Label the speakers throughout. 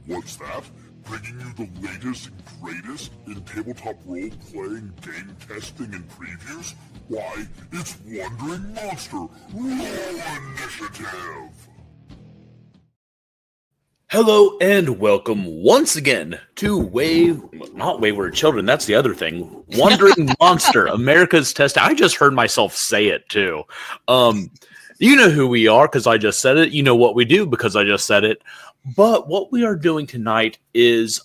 Speaker 1: What's that? Bringing you the latest and greatest in tabletop role-playing, game testing, and previews? Why, it's Wandering Monster Roll Initiative!
Speaker 2: Hello and welcome once again to not Wayward Children, that's the other thing. Wandering Monster, America's Test. I just heard myself say it too. You know who we are because I just said it. You know what we do because I just said it. But what we are doing tonight is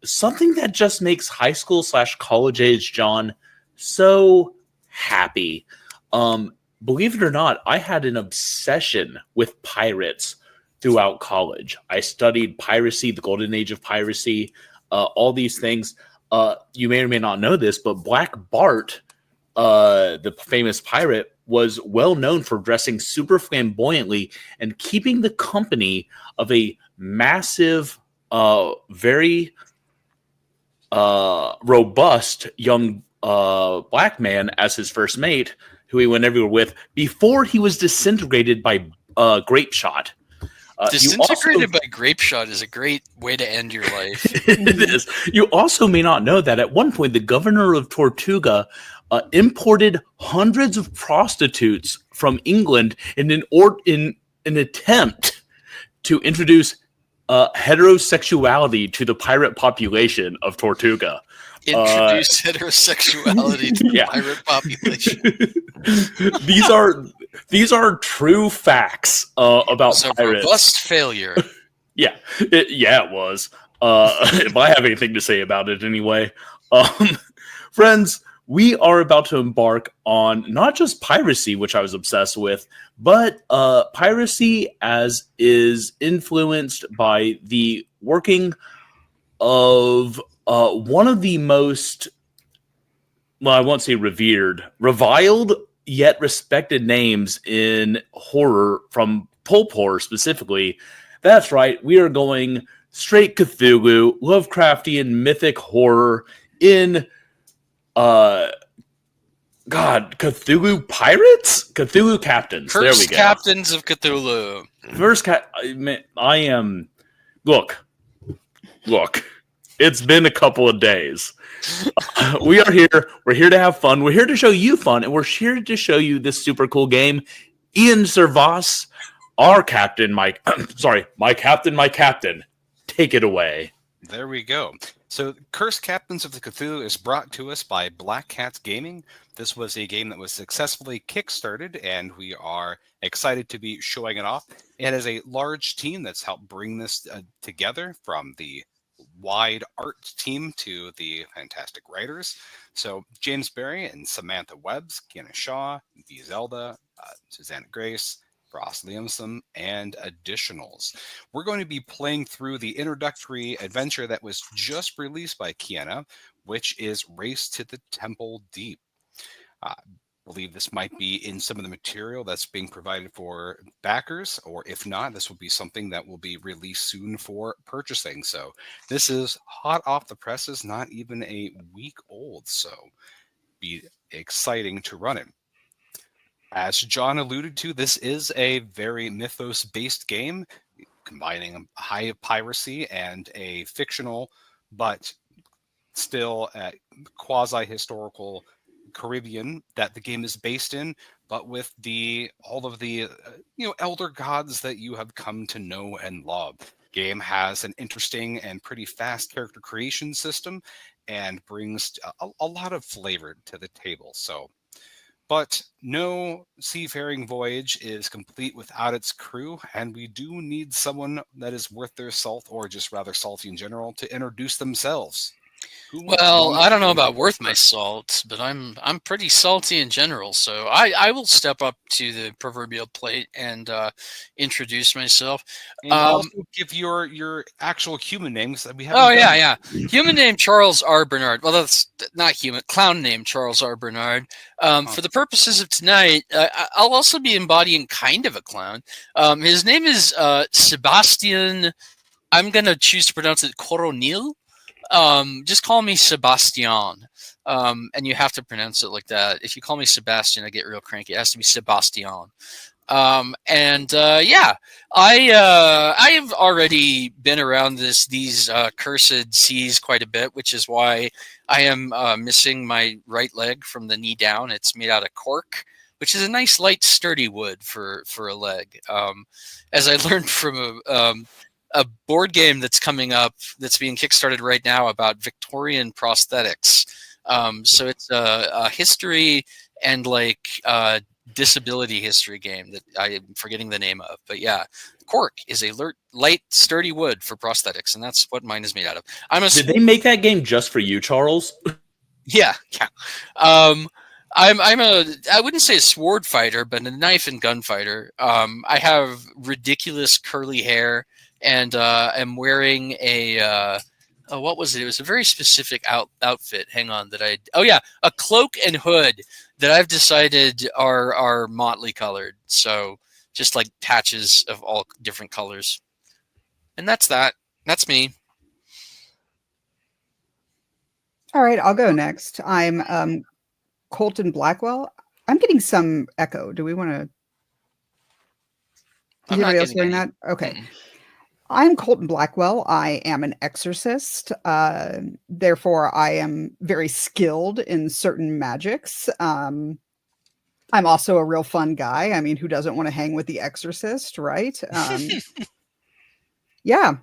Speaker 2: something that just makes high school / college age John so happy. Believe it or not, I had an obsession with pirates throughout college. I studied piracy, the golden age of piracy, all these things. You may or may not know this, but Black Bart, the famous pirate, was well known for dressing super flamboyantly and keeping the company of a massive, very robust young black man as his first mate, who he went everywhere with before he was disintegrated by grape shot.
Speaker 3: Disintegrated by grape shot is a great way to end your life.
Speaker 2: It is. You also may not know that at one point the governor of Tortuga imported hundreds of prostitutes from England in an attempt to introduce heterosexuality to the pirate population of Tortuga.
Speaker 3: Introduce heterosexuality to the pirate population.
Speaker 2: These are true facts about pirates.
Speaker 3: A robust failure.
Speaker 2: Yeah, it was. If I have anything to say about it, anyway. Friends, we are about to embark on not just piracy, which I was obsessed with, but piracy as is influenced by the working of one of the most, well, I won't say reviled, yet respected names in horror, from pulp horror specifically. That's right, we are going straight Cthulhu, Lovecraftian mythic horror in Cthulhu pirates? Cthulhu captains.
Speaker 3: First
Speaker 2: there we go.
Speaker 3: Captains of Cthulhu.
Speaker 2: I am... Look. It's been a couple of days. We are here. We're here to have fun. We're here to show you fun, and we're here to show you this super cool game. Ian Servas, our captain, my captain. Take it away.
Speaker 4: There we go. So, Cursed Captains of the Cthulhu is brought to us by Black Cat Gaming. This was a game that was successfully kickstarted, and we are excited to be showing it off. It has a large team that's helped bring this together, from the wide art team to the fantastic writers. So, James Berry and Samantha Webbs, Kiana Shaw, V. Zelda, Susanna Grace, Ross Liamson, and additionals. We're going to be playing through the introductory adventure that was just released by Kiana, which is Race to the Temple Deep. I believe this might be in some of the material that's being provided for backers, or if not, this will be something that will be released soon for purchasing. So this is hot off the presses, not even a week old, so be exciting to run it. As John alluded to, this is a very mythos-based game, combining high piracy and a fictional, but still quasi-historical Caribbean that the game is based in, but with all of the elder gods that you have come to know and love. Game has an interesting and pretty fast character creation system and brings a lot of flavor to the table. But no seafaring voyage is complete without its crew, and we do need someone that is worth their salt, or just rather salty in general, to introduce themselves.
Speaker 3: Well, I don't know about worth my salt, but I'm pretty salty in general, so I will step up to the proverbial plate and introduce myself.
Speaker 4: And also give your actual human names that we have.
Speaker 3: Oh yeah. Human name Charles R. Bernard. Well, that's not human. Clown name Charles R. Bernard. For the purposes of tonight, I'll also be embodying kind of a clown. His name is Sebastian. I'm gonna choose to pronounce it Coronil. Just call me Sebastian. And you have to pronounce it like that. If you call me Sebastian, I get real cranky. It has to be Sebastian. I have already been around these cursed seas quite a bit, which is why I am missing my right leg from the knee down. It's made out of cork, which is a nice, light, sturdy wood for a leg. As I learned from a board game that's coming up, that's being kickstarted right now about Victorian prosthetics. So it's a history and disability history game that I am forgetting the name of. But yeah, cork is a light, sturdy wood for prosthetics, and that's what mine is made out of.
Speaker 2: Did they make that game just for you, Charles?
Speaker 3: Yeah. I wouldn't say a sword fighter, but a knife and gun fighter. I have ridiculous curly hair, and am wearing a what was it? It was a very specific outfit. Hang on, a cloak and hood that I've decided are motley colored. So just like patches of all different colors. And that's that. That's me.
Speaker 5: All right, I'll go next. I'm Colton Blackwell. I'm getting some echo. Do we want to? Is anybody else hearing that? Okay. I'm Colton Blackwell. I am an exorcist. Therefore, I am very skilled in certain magics. I'm also a real fun guy. I mean, who doesn't want to hang with the exorcist, right? Yeah.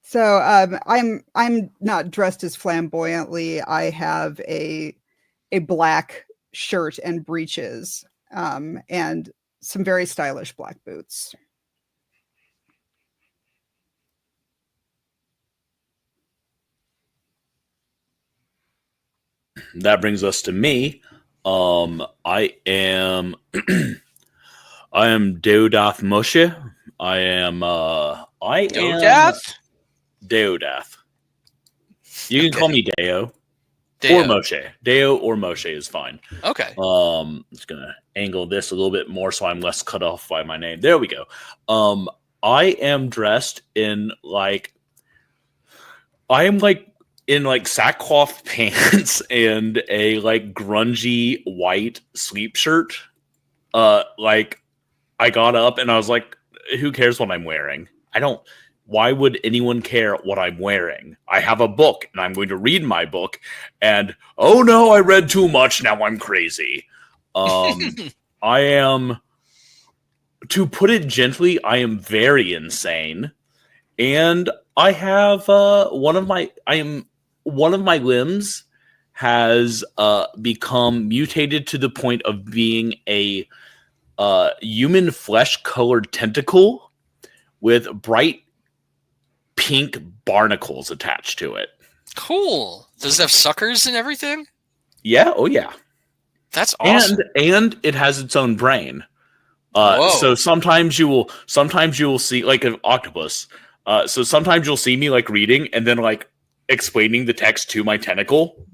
Speaker 5: So I'm not dressed as flamboyantly. I have a black shirt and breeches, and some very stylish black boots.
Speaker 2: That brings us to me. I am I am Deodath Moshe. I am Deodath. You can call me Deo. Or Moshe. Deo or Moshe is fine.
Speaker 3: Okay.
Speaker 2: Just gonna angle this a little bit more so I'm less cut off by my name. There we go. I am dressed in in sackcloth pants and a grungy white sleep shirt. I got up and I was like, who cares what I'm wearing? Why would anyone care what I'm wearing? I have a book and I'm going to read my book, and oh no, I read too much, now I'm crazy. I am, to put it gently, I am very insane. And I have one of my limbs has become mutated to the point of being a human flesh-colored tentacle with bright pink barnacles attached to it.
Speaker 3: Cool. Does it have suckers and everything?
Speaker 2: Yeah. Oh, yeah.
Speaker 3: That's awesome.
Speaker 2: And it has its own brain. So sometimes you will see like an octopus. So sometimes you'll see me reading and then explaining the text to my tentacle.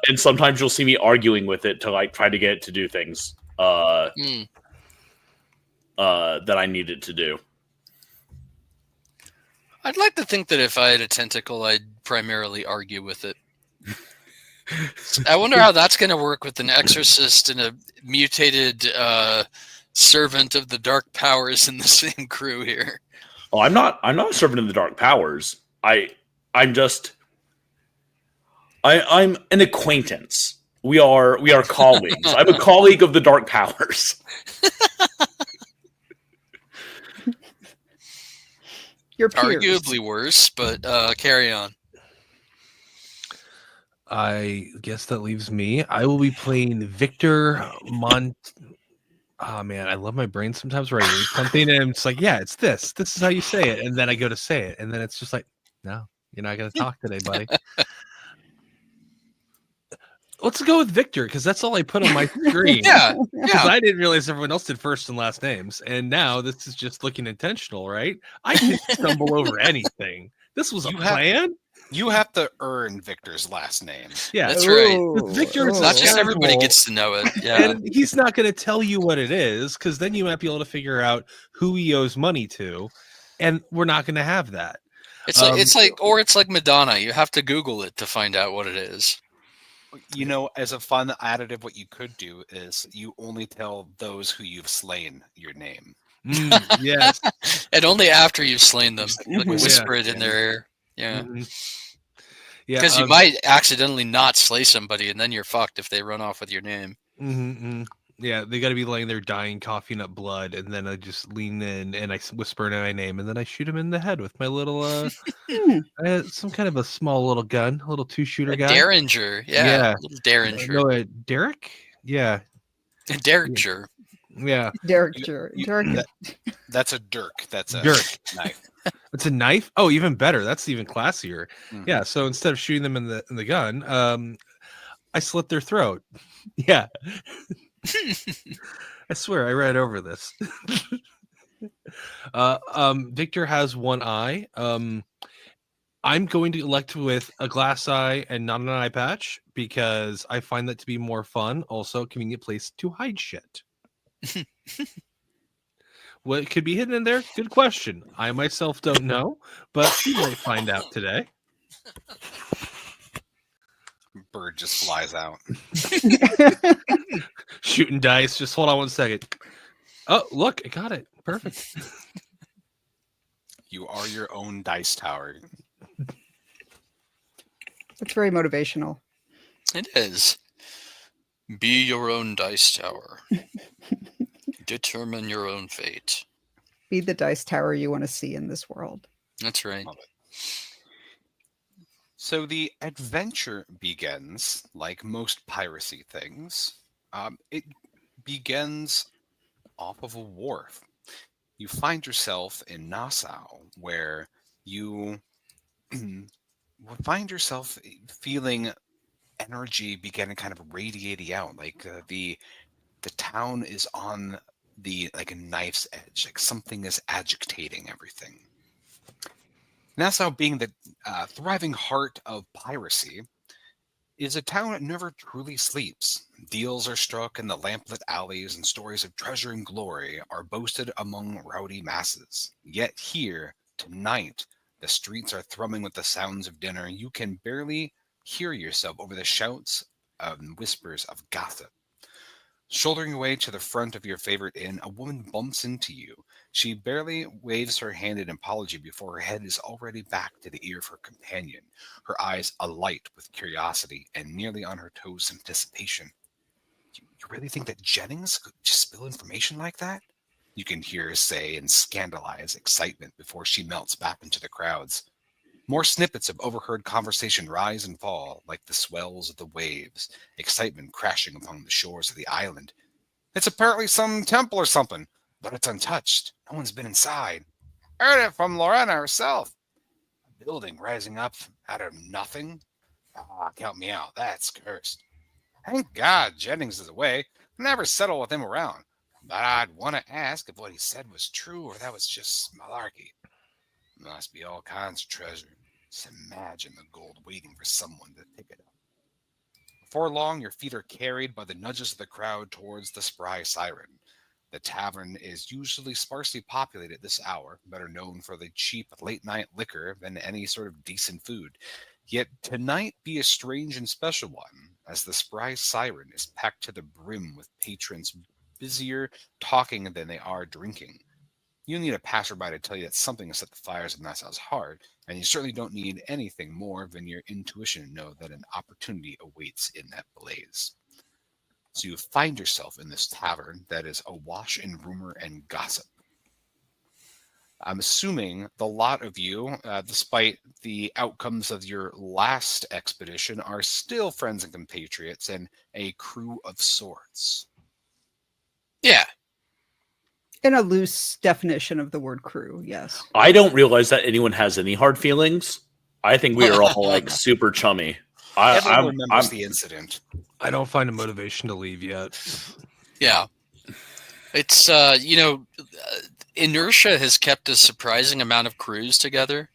Speaker 2: And sometimes you'll see me arguing with it to try to get it to do things that I need it to do.
Speaker 3: I'd like to think that if I had a tentacle, I'd primarily argue with it. I wonder how that's going to work with an exorcist and a mutated servant of the dark powers in the same crew here.
Speaker 2: Oh, I'm not a servant of the dark powers. I'm an acquaintance. We are colleagues. I'm a colleague of the dark powers.
Speaker 5: Your peers.
Speaker 3: Arguably worse, but carry on.
Speaker 6: I guess that leaves me. I will be playing Victor Oh man, I love my brain sometimes where I read something and it's like, yeah, it's this. This is how you say it. And then I go to say it. And then it's just like, no, you're not going to talk today, buddy. Let's go with Victor, because that's all I put on my screen.
Speaker 3: Yeah.
Speaker 6: Because I didn't realize everyone else did first and last names. And now this is just looking intentional, right? I can stumble over anything. This was a plan.
Speaker 4: You have to earn Victor's last name.
Speaker 6: Yeah,
Speaker 3: that's right.
Speaker 6: Victor is
Speaker 3: not just everybody gets to know it. Yeah.
Speaker 6: And he's not going to tell you what it is, because then you might be able to figure out who he owes money to, and we're not going to have that.
Speaker 3: It's like Madonna. You have to Google it to find out what it is.
Speaker 4: You know, as a fun additive, what you could do is you only tell those who you've slain your name.
Speaker 6: Yes.
Speaker 3: And only after you've slain them, like
Speaker 5: Mhm.
Speaker 3: whisper it in their ear. Yeah,
Speaker 6: Mhm. Yeah.
Speaker 3: because you might accidentally not slay somebody, and then you're fucked if they run off with your name.
Speaker 6: Yeah, they got to be laying there dying, coughing up blood, and then I just lean in and I whisper in my name, and then I shoot him in the head with my little some kind of a small little gun, a little 2-shooter
Speaker 3: A
Speaker 6: gun.
Speaker 3: Derringer,
Speaker 6: Yeah.
Speaker 3: little Derringer,
Speaker 6: No, Derek. Yeah,
Speaker 3: a Derringer.
Speaker 6: yeah.
Speaker 5: Derek,
Speaker 4: You-
Speaker 5: Derek.
Speaker 4: That's a dirk. That's a
Speaker 6: Dirk.
Speaker 4: knife.
Speaker 6: It's a knife. Oh, even better. That's even classier.
Speaker 4: Mhm.
Speaker 6: Yeah. So instead of shooting them in the gun, I slit their throat. Yeah. I swear I read over this. Victor has one eye. I'm going to elect with a glass eye and not an eye patch because I find that to be more fun. Also, a convenient place to hide shit. What could be hidden in there? Good question. I myself don't know, but we might find out today.
Speaker 4: Bird just flies out.
Speaker 6: Shooting dice. Just hold on one second. Oh, look, I got it. Perfect.
Speaker 4: You are your own dice tower.
Speaker 5: It's very motivational.
Speaker 3: It is. Be your own dice tower. Determine your own fate.
Speaker 5: Be the dice tower you want to see in this world.
Speaker 3: That's right.
Speaker 4: Love it. So the adventure begins, like most piracy things, it begins off of a wharf. You find yourself in Nassau, where you find yourself feeling energy beginning kind of radiating out, like the town is on the like a knife's edge, like something is agitating everything. Nassau, being the thriving heart of piracy, is a town that never truly sleeps. Deals are struck in the lamplit alleys, and stories of treasure and glory are boasted among rowdy masses. Yet here, tonight, the streets are thrumming with the sounds of dinner. You can barely hear yourself over the shouts and whispers of gossip. Shouldering away to the front of your favorite inn, a woman bumps into you. She barely waves her hand in apology before her head is already back to the ear of her companion, her eyes alight with curiosity and nearly on her toes in anticipation. You really think that Jennings could just spill information like that? You can hear her say in scandalized excitement before she melts back into the crowds. More snippets of overheard conversation rise and fall like the swells of the waves, excitement crashing upon the shores of the island. It's apparently some temple or something, but it's untouched. No one's been inside. Heard it from Lorena herself. A building rising up out of nothing? Ah, count me out. That's cursed. Thank God Jennings is away. Never settle with him around. But I'd want to ask if what he said was true or that was just malarkey. Must be all kinds of treasure. Just imagine the gold waiting for someone to pick it up. Before long, your feet are carried by the nudges of the crowd towards the spry siren. The tavern is usually sparsely populated at this hour, better known for the cheap late-night liquor than any sort of decent food. Yet tonight be a strange and special one, as the spry siren is packed to the brim with patrons busier talking than they are drinking. You need a passerby to tell you that something has set the fires of Nassau's heart, and you certainly don't need anything more than your intuition to know that an opportunity awaits in that blaze. So you find yourself in this tavern that is awash in rumor and gossip. I'm assuming the lot of you, despite the outcomes of your last expedition, are still friends and compatriots and a crew of sorts.
Speaker 3: Yeah.
Speaker 5: In a loose definition of the word crew, yes.
Speaker 2: I don't realize that anyone has any hard feelings. I think we are all like super chummy.
Speaker 4: Everyone
Speaker 2: I'm
Speaker 4: remembers the incident.
Speaker 6: I don't find a motivation to leave yet.
Speaker 3: Yeah. It's, inertia has kept a surprising amount of crews together,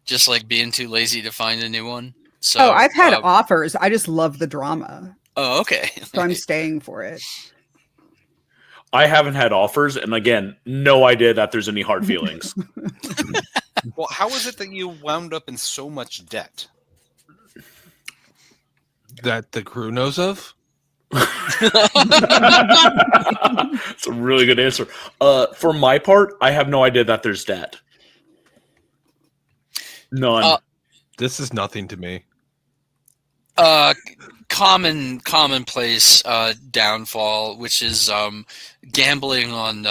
Speaker 3: just like being too lazy to find a new one. So,
Speaker 5: I've had offers. I just love the drama.
Speaker 3: Oh, okay.
Speaker 5: So I'm staying for it.
Speaker 2: I haven't had offers, and again, no idea that there's any hard feelings.
Speaker 4: Well, how is it that you wound up in so much debt?
Speaker 6: that the crew knows of.
Speaker 2: It's a really good answer. For my part, I have no idea that there's debt. None.
Speaker 6: This is nothing to me.
Speaker 3: Commonplace downfall, which is gambling on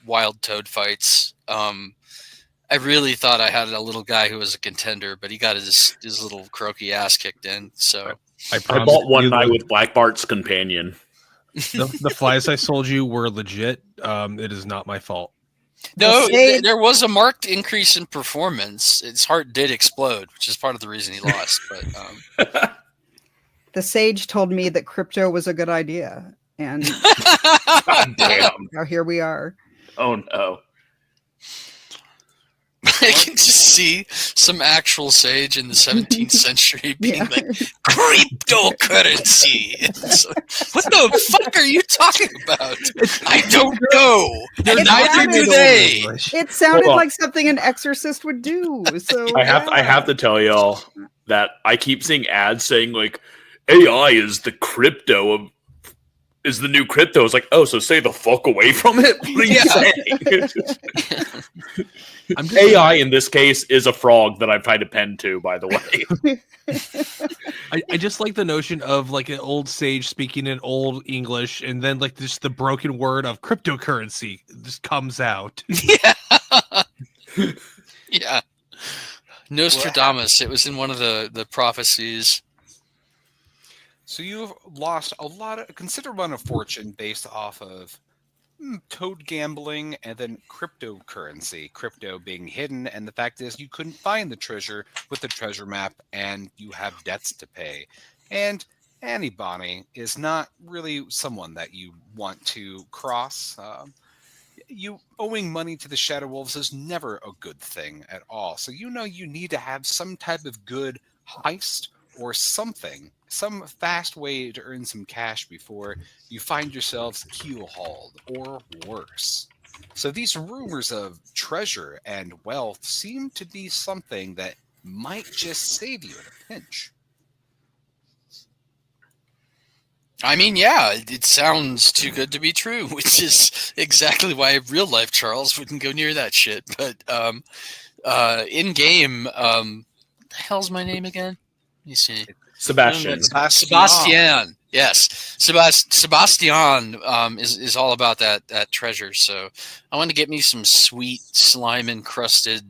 Speaker 3: wild toad fights. I really thought I had a little guy who was a contender, but he got his little croaky ass kicked in. So
Speaker 2: I bought one night with Black Bart's companion.
Speaker 6: The flies I sold you were legit. It is not my fault.
Speaker 3: No, there was a marked increase in performance. His heart did explode, which is part of the reason he lost. But
Speaker 5: the sage told me that crypto was a good idea, and
Speaker 2: damn,
Speaker 5: now here we are.
Speaker 2: Oh no.
Speaker 3: I can just see some actual sage in the 17th century being like, cryptocurrency. What the fuck are you talking about? I don't know. Neither do they.
Speaker 5: It sounded like something an exorcist would do. So
Speaker 2: I have to tell y'all that I keep seeing ads saying like AI is the crypto of is the new crypto. It's like, oh, so stay the fuck away from it? What are you saying? AI in this case is a frog that I've tried to pen to, by the way.
Speaker 6: I just like the notion of like an old sage speaking in old English, and then like just the broken word of cryptocurrency just comes out.
Speaker 3: Yeah. Yeah. Nostradamus. It was in one of the prophecies.
Speaker 4: So you've lost a considerable amount of fortune based off of toad gambling and then cryptocurrency. Crypto being hidden, and the fact is you couldn't find the treasure with the treasure map, and you have debts to pay. And Annie Bonnie is not really someone that you want to cross. You owing money to the Shadow Wolves is never a good thing at all. So you need to have some type of good heist or something, some fast way to earn some cash before you find yourselves keel-hauled or worse. So these rumors of treasure and wealth seem to be something that might just save you in a pinch.
Speaker 3: I mean, yeah, it sounds too good to be true, which is exactly why real life Charles wouldn't go near that shit. But in game, what the hell's my name again? Let me see.
Speaker 2: Sebastian.
Speaker 3: Yes, Sebastian is all about that treasure. So I want to get me some sweet slime encrusted,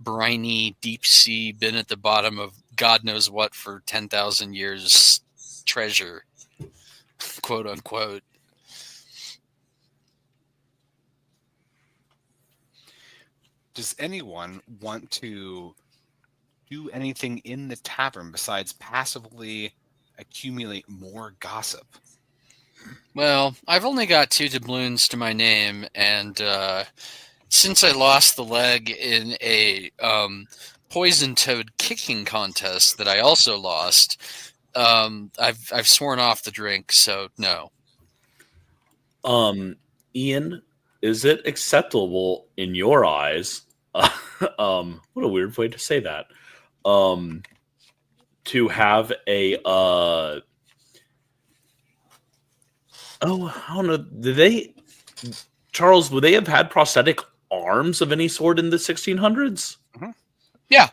Speaker 3: briny deep sea, been at the bottom of God knows what for 10,000 years treasure, quote unquote.
Speaker 4: Does anyone want to do anything in the tavern besides passively accumulate more gossip?
Speaker 3: Well, I've only got 2 doubloons to my name, and since I lost the leg in a poison toad kicking contest that I also lost, I've sworn off the drink, so no.
Speaker 2: Ian, is it acceptable in your eyes? What a weird way to say that. To have a I don't know. Charles, would they have had prosthetic arms of any sort in the 1600s?
Speaker 4: Mm-hmm.
Speaker 3: Yeah.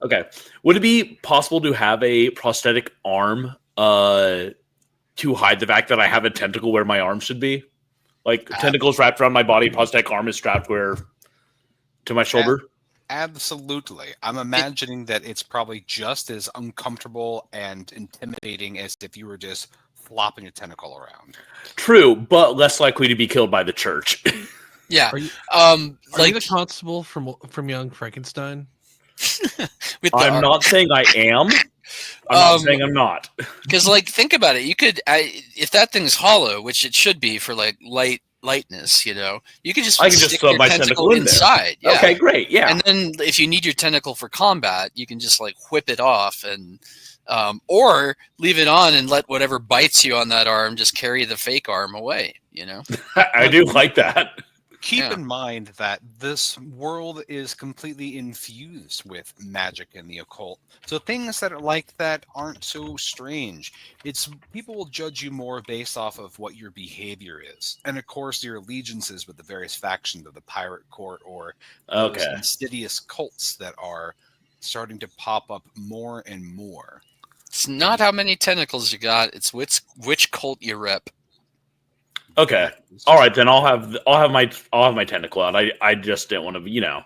Speaker 2: Okay. Would it be possible to have a prosthetic arm to hide the fact that I have a tentacle where my arm should be? Like tentacles wrapped around my body, prosthetic arm is strapped where to my shoulder?
Speaker 4: Absolutely. I'm imagining that it's probably just as uncomfortable and intimidating as if you were just flopping a tentacle around.
Speaker 2: True, but less likely to be killed by the church.
Speaker 3: Yeah.
Speaker 6: Are you
Speaker 3: like
Speaker 6: the constable from Young Frankenstein?
Speaker 2: I'm not saying I am. I'm not saying I'm not.
Speaker 3: Because, think about it. You could, if that thing's hollow, which it should be for lightness, you could just stick your
Speaker 2: my
Speaker 3: tentacle inside. Yeah.
Speaker 2: Okay, great. Yeah.
Speaker 3: And then if you need your tentacle for combat, you can just whip it off and, or leave it on and let whatever bites you on that arm just carry the fake arm away.
Speaker 2: I do like that.
Speaker 4: Keep in mind that this world is completely infused with magic and the occult. So things that are like that aren't so strange. It's people will judge you more based off of what your behavior is. And of course your allegiances with the various factions of the pirate court or those
Speaker 2: Okay.
Speaker 4: insidious cults that are starting to pop up more and more.
Speaker 3: It's not how many tentacles you got, it's which cult you rep.
Speaker 2: Okay. All right, then I'll have my tentacle out. I just didn't want to, you know.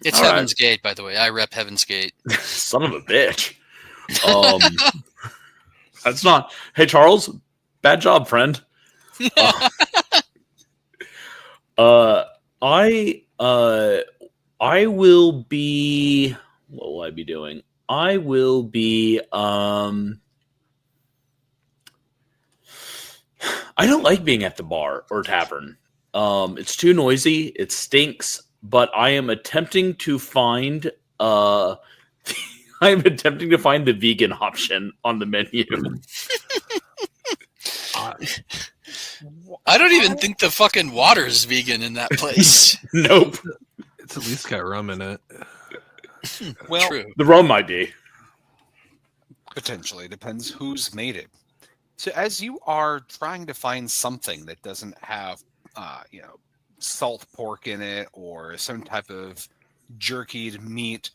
Speaker 3: It's
Speaker 2: all
Speaker 3: Heaven's Gate, by the way. I rep Heaven's Gate.
Speaker 2: Son of a bitch. That's not. Hey, Charles, bad job, friend. I will be. What will I be doing? I will be. I don't like being at the bar or tavern. It's too noisy. It stinks. But I am attempting to find. I am attempting to find the vegan option on the menu.
Speaker 3: I don't even think the fucking water is vegan in that place.
Speaker 2: Nope.
Speaker 6: It's at least got rum in it.
Speaker 4: Well,
Speaker 3: True.
Speaker 2: The rum might be.
Speaker 4: Potentially. Depends who's made it. So as you are trying to find something that doesn't have, salt pork in it or some type of jerkied meat,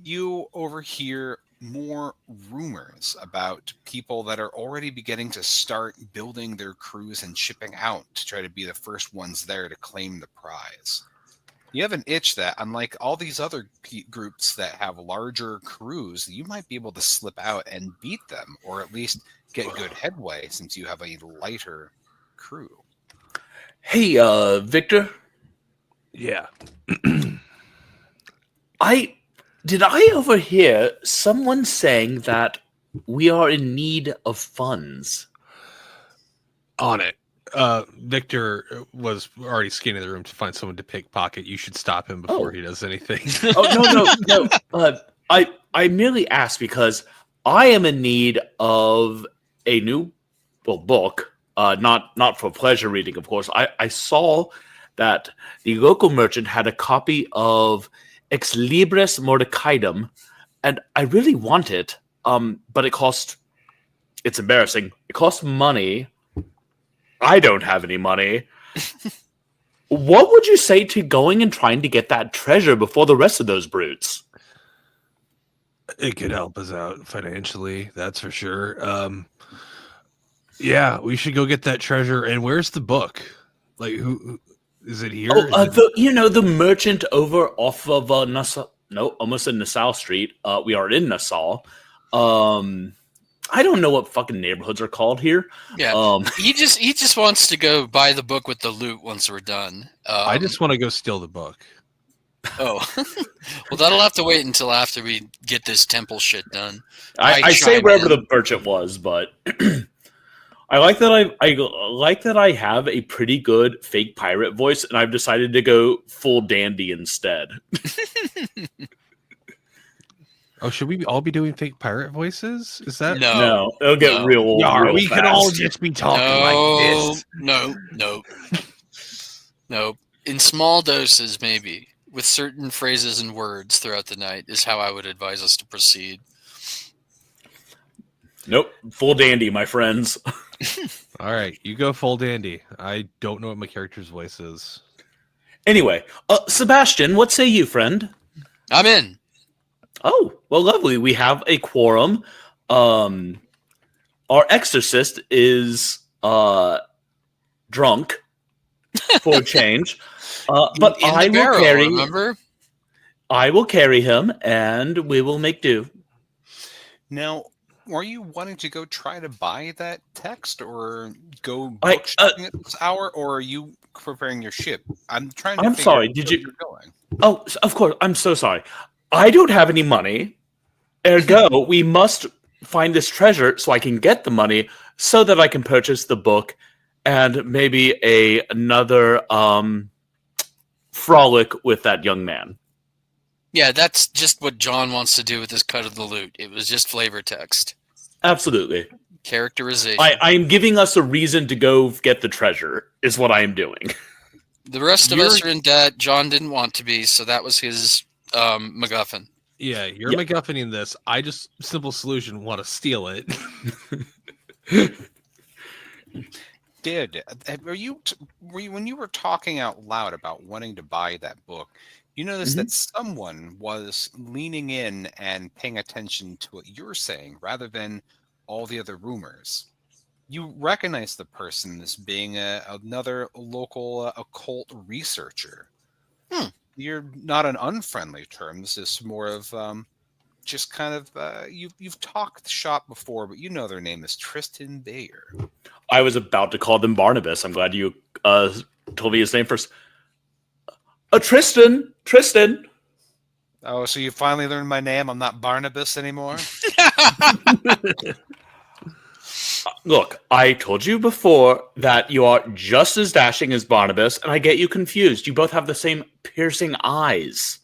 Speaker 4: you overhear more rumors about people that are already beginning to start building their crews and shipping out to try to be the first ones there to claim the prize. You have an itch that, unlike all these other groups that have larger crews, you might be able to slip out and beat them, or at least get good headway since you have a lighter crew.
Speaker 2: Hey, Victor.
Speaker 6: Yeah.
Speaker 2: Did I overhear someone saying that we are in need of funds?
Speaker 6: On it. Victor was already scanning the room to find someone to pickpocket. You should stop him before he does anything.
Speaker 2: Oh, no. I merely asked because I am in need of a new book. Not for pleasure reading, of course. I saw that the local merchant had a copy of Ex Libris Mordecaium, and I really want it. But it's embarrassing. It costs money. I don't have any money. What would you say to going and trying to get that treasure before the rest of those brutes?
Speaker 6: It could help us out financially, that's for sure. Yeah, we should go get that treasure. And where's the book? Like, who is it here?
Speaker 2: The merchant over off of Nassau. No, almost in Nassau Street. We are in Nassau. I don't know what fucking neighborhoods are called here.
Speaker 3: Yeah, he just wants to go buy the book with the loot once we're done.
Speaker 6: I just want to go steal the book.
Speaker 3: Oh, well, that'll have to wait until after we get this temple shit done.
Speaker 2: I say wherever the merchant was, but I like that I have a pretty good fake pirate voice, and I've decided to go full dandy instead.
Speaker 6: Oh, should we all be doing fake pirate voices? Is that
Speaker 2: no? It'll get real.
Speaker 6: We
Speaker 2: fast.
Speaker 6: can all just be talking like this.
Speaker 3: No. In small doses, maybe with certain phrases and words throughout the night is how I would advise us to proceed.
Speaker 2: Nope, full dandy, my friends.
Speaker 6: All right, you go full dandy. I don't know what my character's voice is.
Speaker 2: Anyway, Sebastian, what say you, friend?
Speaker 3: I'm in.
Speaker 2: Oh, well, lovely. We have a quorum. Our exorcist is drunk for a change. But
Speaker 3: in
Speaker 2: I
Speaker 3: the barrel,
Speaker 2: will carry.
Speaker 3: remember?
Speaker 2: I will carry him, and we will make do.
Speaker 4: Now, are you wanting to go try to buy that text, or go
Speaker 2: I-
Speaker 4: book shopping at this hour, or are you preparing your ship? I'm trying to.
Speaker 2: I'm
Speaker 4: figure
Speaker 2: sorry,
Speaker 4: out
Speaker 2: did
Speaker 4: where
Speaker 2: you-
Speaker 4: you're going.
Speaker 2: Oh, of course. I'm so sorry. I don't have any money. Ergo, we must find this treasure so I can get the money so that I can purchase the book and maybe another frolic with that young man.
Speaker 3: Yeah, that's just what John wants to do with his cut of the loot. It was just flavor text.
Speaker 2: Absolutely.
Speaker 3: Characterization.
Speaker 2: I am giving us a reason to go get the treasure, is what I am doing.
Speaker 3: The rest of us are in debt. John didn't want to be, so that was his MacGuffin.
Speaker 6: Yeah, you're MacGuffining this. I just simple solution want to steal it.
Speaker 4: Were you when you were talking out loud about wanting to buy that book? You noticed that someone was leaning in and paying attention to what you're saying rather than all the other rumors. You recognize the person as being another local occult researcher. You're not on unfriendly terms. It's more of just kind of you've talked shop before, but you know their name is Tristan Bayer.
Speaker 2: I was about to call them Barnabas. I'm glad you told me his name first. Tristan.
Speaker 4: Oh, so you finally learned my name? I'm not Barnabas anymore?
Speaker 2: Look, I told you before that you are just as dashing as Barnabas, and I get you confused. You both have the same piercing eyes.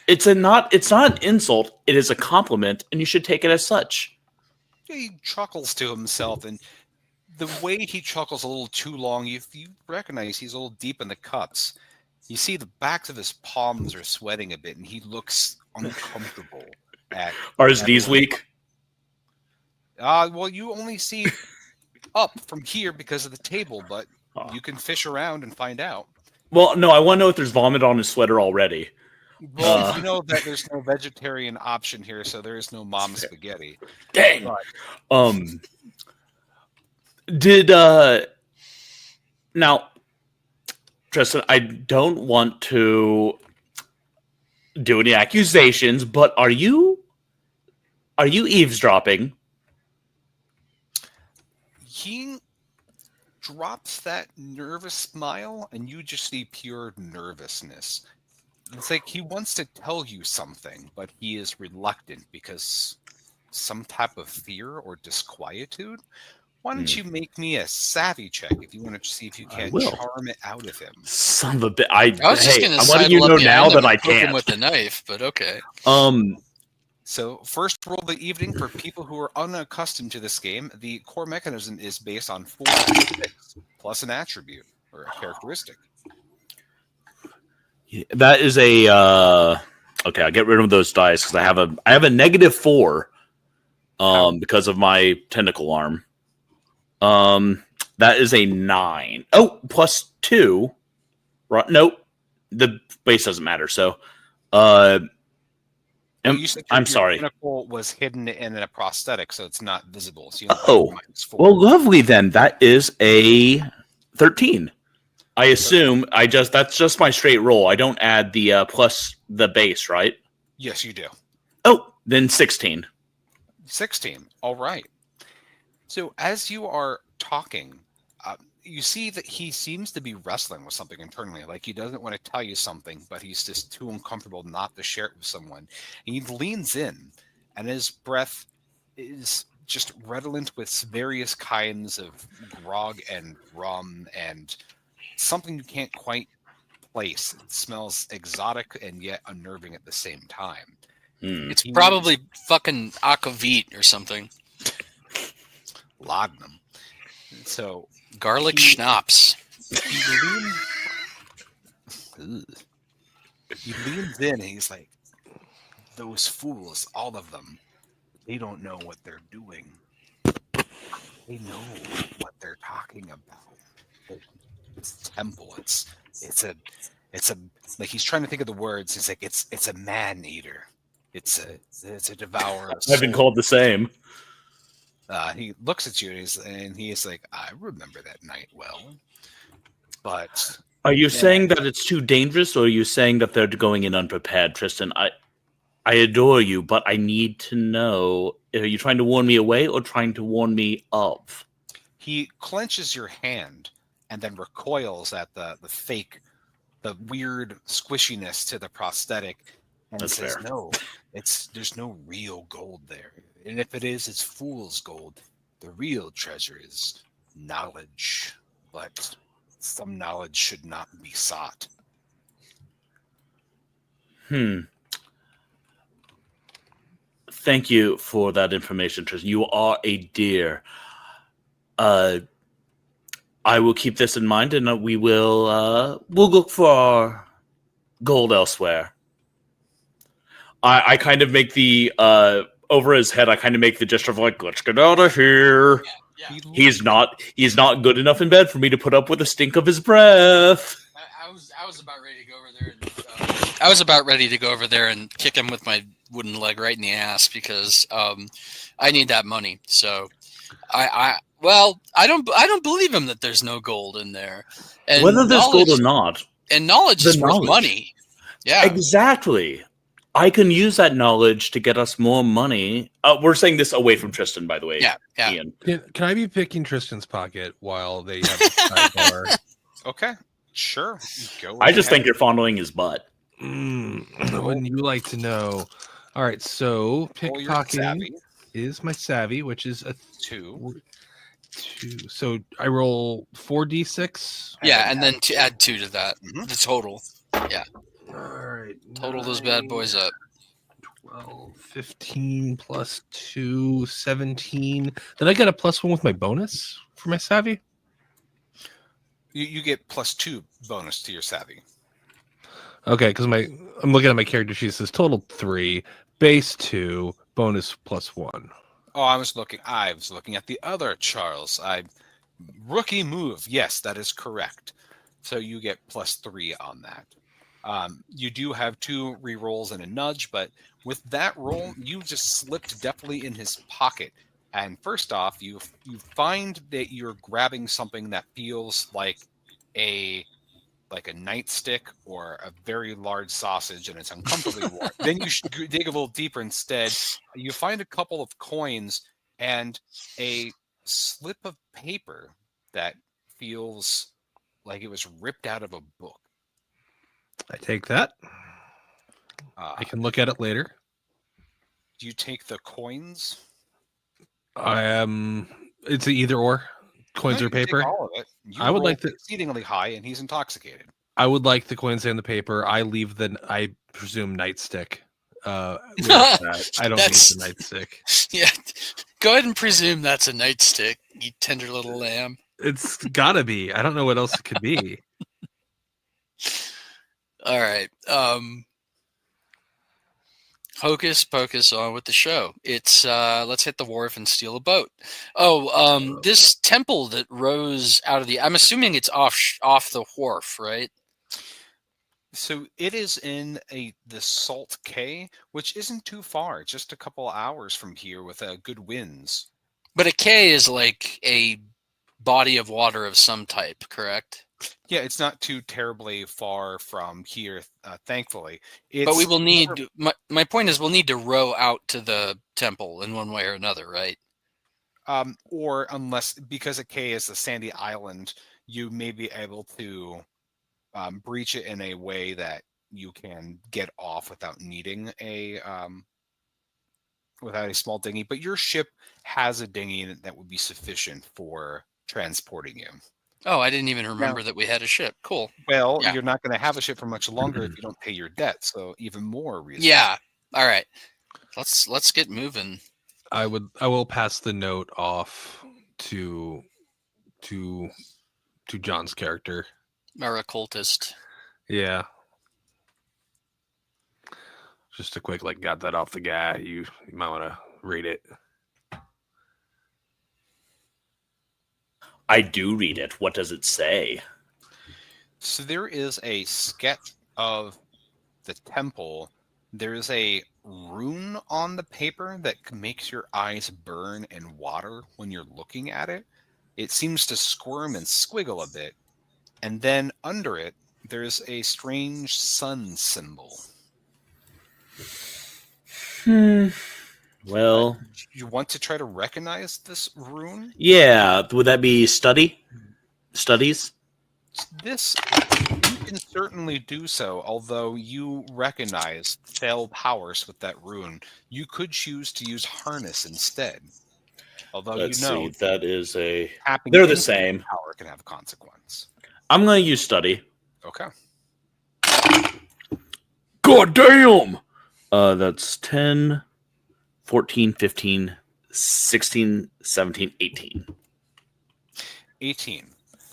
Speaker 2: It's not an insult. It is a compliment, and you should take it as such.
Speaker 4: He chuckles to himself, and the way he chuckles a little too long, you recognize he's a little deep in the cups. You see the backs of his palms are sweating a bit, and he looks uncomfortable.
Speaker 2: Are his knees weak?
Speaker 4: Well, you only see up from here because of the table, but you can fish around and find out.
Speaker 2: Well, no, I want to know if there's vomit on his sweater already.
Speaker 4: Well, you know that there's no vegetarian option here, so there is no mom spaghetti.
Speaker 2: Dang.
Speaker 4: But,
Speaker 2: did now, Tristan, I don't want to do any accusations, but are you eavesdropping?
Speaker 4: He drops that nervous smile, and you just see pure nervousness. It's like he wants to tell you something, but he is reluctant because some type of fear or disquietude. Why don't you make me a savvy check if you want to see if you can charm it out of him?
Speaker 2: Son of a bitch!
Speaker 3: I was just going to say,
Speaker 2: you know now that I can't
Speaker 3: with the knife, but okay.
Speaker 4: So first roll of the evening for people who are unaccustomed to this game. The core mechanism is based on 4 6 plus an attribute or a characteristic.
Speaker 2: That is a okay. I'll get rid of those dice because I have a -4 because of my tentacle arm. That is a 9. Oh, +2. Right? Nope. The base doesn't matter. So, I'm sorry.
Speaker 4: Your tentacle was hidden in a prosthetic, so it's not visible. So
Speaker 2: well, lovely then. That is a 13. I assume that's just my straight roll. I don't add the plus the base, right?
Speaker 4: Yes, you do.
Speaker 2: Oh, then 16.
Speaker 4: 16. All right. So as you are talking, you see that he seems to be wrestling with something internally. Like he doesn't want to tell you something, but he's just too uncomfortable not to share it with someone. And he leans in, and his breath is just redolent with various kinds of grog and rum and something you can't quite place. It smells exotic and yet unnerving at the same time.
Speaker 3: It's probably fucking aquavit or something.
Speaker 4: Laudanum. So
Speaker 3: garlic schnapps.
Speaker 4: He leans in and he's like, those fools, all of them, they don't know what they're doing. They know what they're talking about. It's temple. It's a like he's trying to think of the words. He's like, it's a man eater. It's a devourer.
Speaker 2: I've been called the same.
Speaker 4: He looks at you and he's like, I remember that night well. But
Speaker 2: are you saying that it's too dangerous, or are you saying that they're going in unprepared, Tristan? I adore you, but I need to know: are you trying to warn me away or trying to warn me of?
Speaker 4: He clenches your hand and then recoils at the fake, the weird squishiness to the prosthetic, and
Speaker 2: That's
Speaker 4: says,
Speaker 2: fair.
Speaker 4: "No, there's no real gold there, and if it is, it's fool's gold. The real treasure is knowledge, but some knowledge should not be sought."
Speaker 2: Thank you for that information, Tristan. You are a dear. I will keep this in mind, and we'll look for our gold elsewhere. I kind of make the over his head. I kind of make the gesture of like, let's get out of here.
Speaker 3: Yeah.
Speaker 2: He's not good enough in bed for me to put up with the stink of his breath.
Speaker 3: I was about ready to go over there. I was about ready to go over there and kick him with my wooden leg right in the ass because I need that money. So I don't believe him that there's no gold in there. And
Speaker 2: Whether there's gold or not,
Speaker 3: and knowledge is worth money. Yeah,
Speaker 2: exactly. I can use that knowledge to get us more money. We're saying this away from Tristan, by the way.
Speaker 3: Yeah.
Speaker 2: Ian.
Speaker 6: Can I be picking Tristan's pocket while they have a sidebar?
Speaker 4: Okay, sure. Go
Speaker 2: I just
Speaker 4: ahead.
Speaker 2: think you're fondling his butt.
Speaker 6: Wouldn't you like to know? All right, so
Speaker 4: Roll your
Speaker 6: pickpocketing
Speaker 4: savvy.
Speaker 6: is my savvy, which is a
Speaker 4: 2.
Speaker 6: 2. So I roll 4d6.
Speaker 3: yeah, and then to add 2 to that,
Speaker 4: Mhm.
Speaker 3: the total.
Speaker 6: All right.
Speaker 3: Total those bad boys up.
Speaker 6: 12, 15 plus 2, 17. Then I got a +1 with my bonus for my savvy.
Speaker 4: You get +2 bonus to your savvy.
Speaker 6: Okay, because I'm looking at my character sheet. It says total 3, base 2, bonus +1.
Speaker 4: Oh, I was looking at the other Charles. Rookie move. Yes, that is correct. So you get +3 on that. You do have 2 rerolls and a nudge, but with that roll, you just slipped deftly in his pocket. And first off, you find that you're grabbing something that feels like a nightstick or a very large sausage, and it's uncomfortably warm. Then you should dig a little deeper instead. You find a couple of coins and a slip of paper that feels like it was ripped out of a book.
Speaker 6: I take that. I can look at it later.
Speaker 4: Do you take the coins?
Speaker 6: It's an either or. Coins
Speaker 4: No,
Speaker 6: or
Speaker 4: you can take
Speaker 6: paper.
Speaker 4: all of it. You
Speaker 6: I would
Speaker 4: rolled
Speaker 6: like to-
Speaker 4: exceedingly high, and he's intoxicated.
Speaker 6: I would like the coins and the paper. I leave I presume nightstick. With that. I don't need
Speaker 3: That's-
Speaker 6: the nightstick.
Speaker 3: Yeah, go ahead and presume that's a nightstick, you tender little lamb.
Speaker 6: It's gotta be. I don't know what else it could be.
Speaker 3: All right. Hocus pocus, on with the show. It's let's hit the wharf and steal a boat. This temple that rose out of I'm assuming it's off the wharf, right?
Speaker 4: So it is in the Salt Cay, which isn't too far, just a couple hours from here with good winds.
Speaker 3: But a cay is like a body of water of some type, correct?
Speaker 4: Yeah, it's not too terribly far from here, thankfully.
Speaker 3: But we will need. My point is, we'll need to row out to the temple in one way or another, right?
Speaker 4: Or unless, because a cay is a sandy island, you may be able to breach it in a way that you can get off without needing without a small dinghy. But your ship has a dinghy that would be sufficient for transporting you.
Speaker 3: Oh, I didn't even remember that we had a ship. Cool.
Speaker 4: Well,
Speaker 3: Yeah.
Speaker 4: You're not going to have a ship for much longer if you don't pay your debt. So even more reason.
Speaker 3: Yeah. All right. Let's get moving.
Speaker 6: I will pass the note off to John's character.
Speaker 3: Our occultist.
Speaker 6: Yeah. Just a quick got that off the guy. You might want to read it.
Speaker 2: I do read it. What does it say?
Speaker 4: So there is a sketch of the temple. There is a rune on the paper that makes your eyes burn and water when you're looking at it. It seems to squirm and squiggle a bit. And then under it, there's a strange sun symbol.
Speaker 2: Well,
Speaker 4: You want to try to recognize this rune?
Speaker 2: yeah. Would that be studies?
Speaker 4: This, you can certainly do so, although you recognize fell powers with that rune. You could choose to use harness instead. Although
Speaker 2: Let's see. That is
Speaker 4: tapping
Speaker 2: they're the
Speaker 4: into
Speaker 2: same.
Speaker 4: power can have a consequence.
Speaker 2: I'm going to use study.
Speaker 4: Okay.
Speaker 2: God damn! That's 10, 14, 15, 16, 17, 18.
Speaker 4: 18.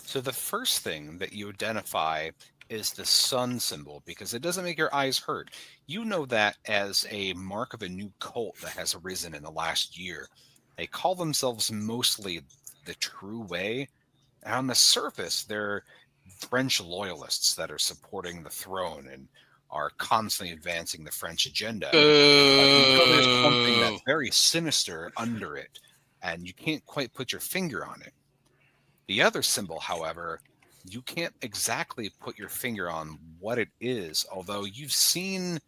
Speaker 4: So the first thing that you identify is the sun symbol, because it doesn't make your eyes hurt. You know that as a mark of a new cult that has arisen in the last year. They call themselves mostly the True Way. And on the surface, they're French loyalists that are supporting the throne and are constantly advancing the French agenda. But you know there's something that's very sinister under it, and you can't quite put your finger on it. The other symbol, however, you can't exactly put your finger on what it is, although you've seen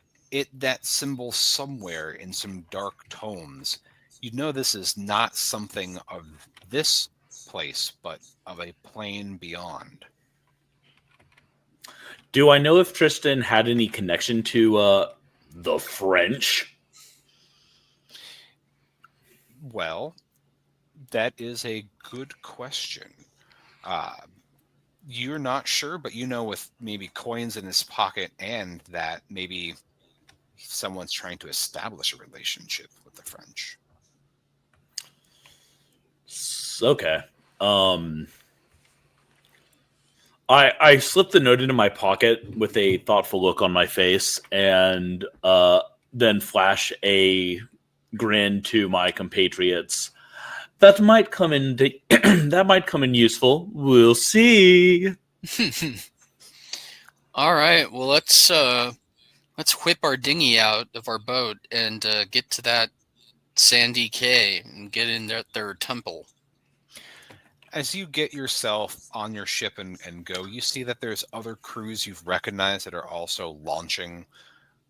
Speaker 4: that symbol somewhere in some dark tomes. You know this is not something of this place, but of a plane beyond.
Speaker 2: Do I know if Tristan had any connection to the French?
Speaker 4: Well, that is a good question. You're not sure, but you know with maybe coins in his pocket and that maybe someone's trying to establish a relationship with the French.
Speaker 2: Okay. I slipped the note into my pocket with a thoughtful look on my face, and then flash a grin to my compatriots. That might come in. That might come in useful. We'll see.
Speaker 3: All right. Well, let's whip our dinghy out of our boat and get to that sandy quay and get in their temple.
Speaker 4: As you get yourself on your ship and go, you see that there's other crews you've recognized that are also launching.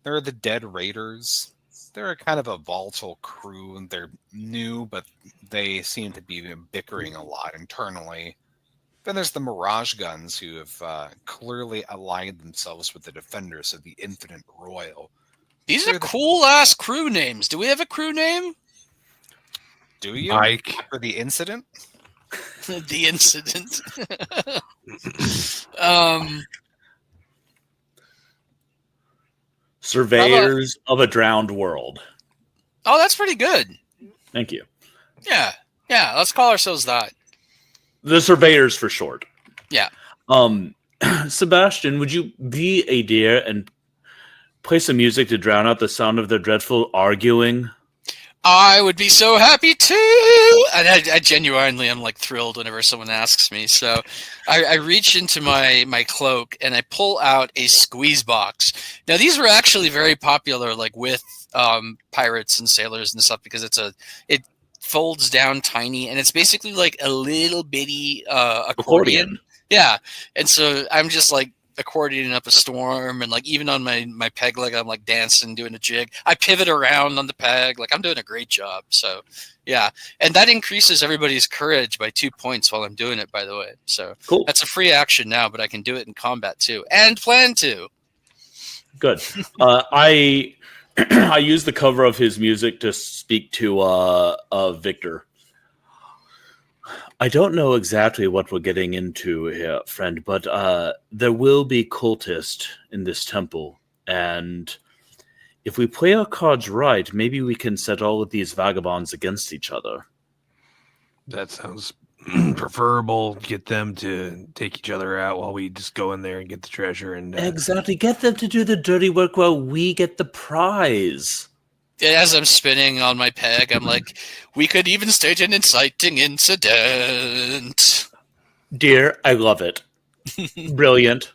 Speaker 4: There are the Dead Raiders. They're kind of a volatile crew, and they're new, but they seem to be bickering a lot internally. Then there's the Mirage Guns, who have clearly aligned themselves with the Defenders of the Infinite Royal.
Speaker 3: These are cool-ass crew names. Do we have a crew name?
Speaker 4: Do you?
Speaker 6: Mike.
Speaker 4: For the incident?
Speaker 3: The incident.
Speaker 2: Surveyors of a drowned world.
Speaker 3: Oh, that's pretty good.
Speaker 2: Thank you.
Speaker 3: Yeah. Let's call ourselves that.
Speaker 2: The Surveyors for short.
Speaker 3: Yeah.
Speaker 2: Sebastian, would you be a dear and play some music to drown out the sound of their dreadful arguing?
Speaker 3: I would be so happy too. And I genuinely am like thrilled whenever someone asks me. So I reach into my cloak and I pull out a squeeze box. Now these were actually very popular, like with pirates and sailors and stuff, because it folds down tiny and it's basically like a little bitty accordion. Yeah, and so I'm just like accordioning up a storm, and like even on my peg leg I'm like dancing, doing a jig. I pivot around on the peg, like I'm doing a great job. So yeah, and that increases everybody's courage by 2 points while I'm doing it, by the way. So
Speaker 2: cool.
Speaker 3: That's a free action now, but I can do it in combat too, and plan to.
Speaker 2: Good. I use the cover of his music to speak to Victor. I don't know exactly what we're getting into here, friend, but there will be cultists in this temple, and if we play our cards right, maybe we can set all of these vagabonds against each other.
Speaker 6: That sounds preferable. Get them to take each other out while we just go in there and get the treasure. And
Speaker 2: exactly. Get them to do the dirty work while we get the prize.
Speaker 3: As I'm spinning on my peg, I'm like, we could even stage an inciting incident.
Speaker 2: Dear, I love it. Brilliant.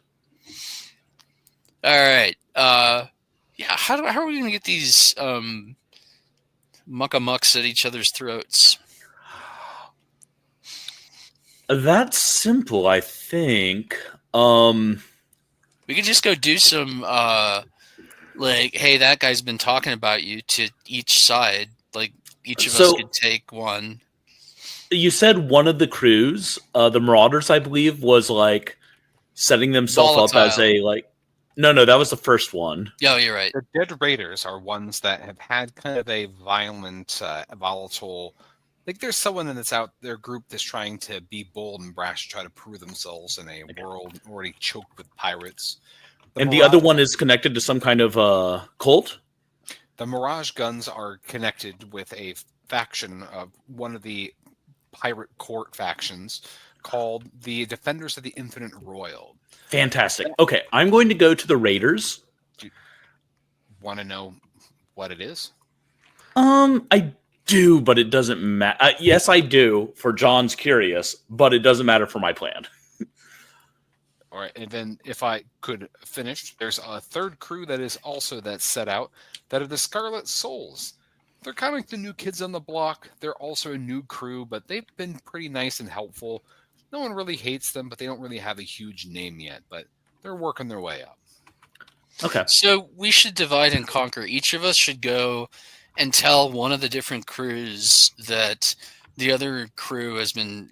Speaker 3: All right. Yeah, how are we going to get these muckamucks at each other's throats?
Speaker 2: That's simple, I think.
Speaker 3: We could just go do some... like, hey, that guy's been talking about you to each side. Like, each of us could take one.
Speaker 2: You said one of the crews, the Marauders, I believe, was like setting themselves up as a like. No, that was the first one.
Speaker 3: Oh, you're right.
Speaker 4: The Dead Raiders are ones that have had kind of a violent, volatile. Like, there's someone that's out their group that's trying to be bold and brash, to try to prove themselves in a world already choked with pirates.
Speaker 2: And the other one is connected to some kind of cult?
Speaker 4: The Mirage guns are connected with a faction of one of the pirate court factions called the Defenders of the Infinite Royal.
Speaker 2: Fantastic. Okay, I'm going to go to the Raiders.
Speaker 4: Do you want to know what it is?
Speaker 2: I do, but it doesn't matter. Yes, I do. For John's curious, but it doesn't matter for my plan.
Speaker 4: All right, and then if I could finish, there's a third crew that is also that's set out that are the Scarlet Souls. They're kind of like the new kids on the block. They're also a new crew, but they've been pretty nice and helpful. No one really hates them, but they don't really have a huge name yet, but they're working their way up.
Speaker 2: Okay.
Speaker 3: So we should divide and conquer. Each of us should go and tell one of the different crews that the other crew has been.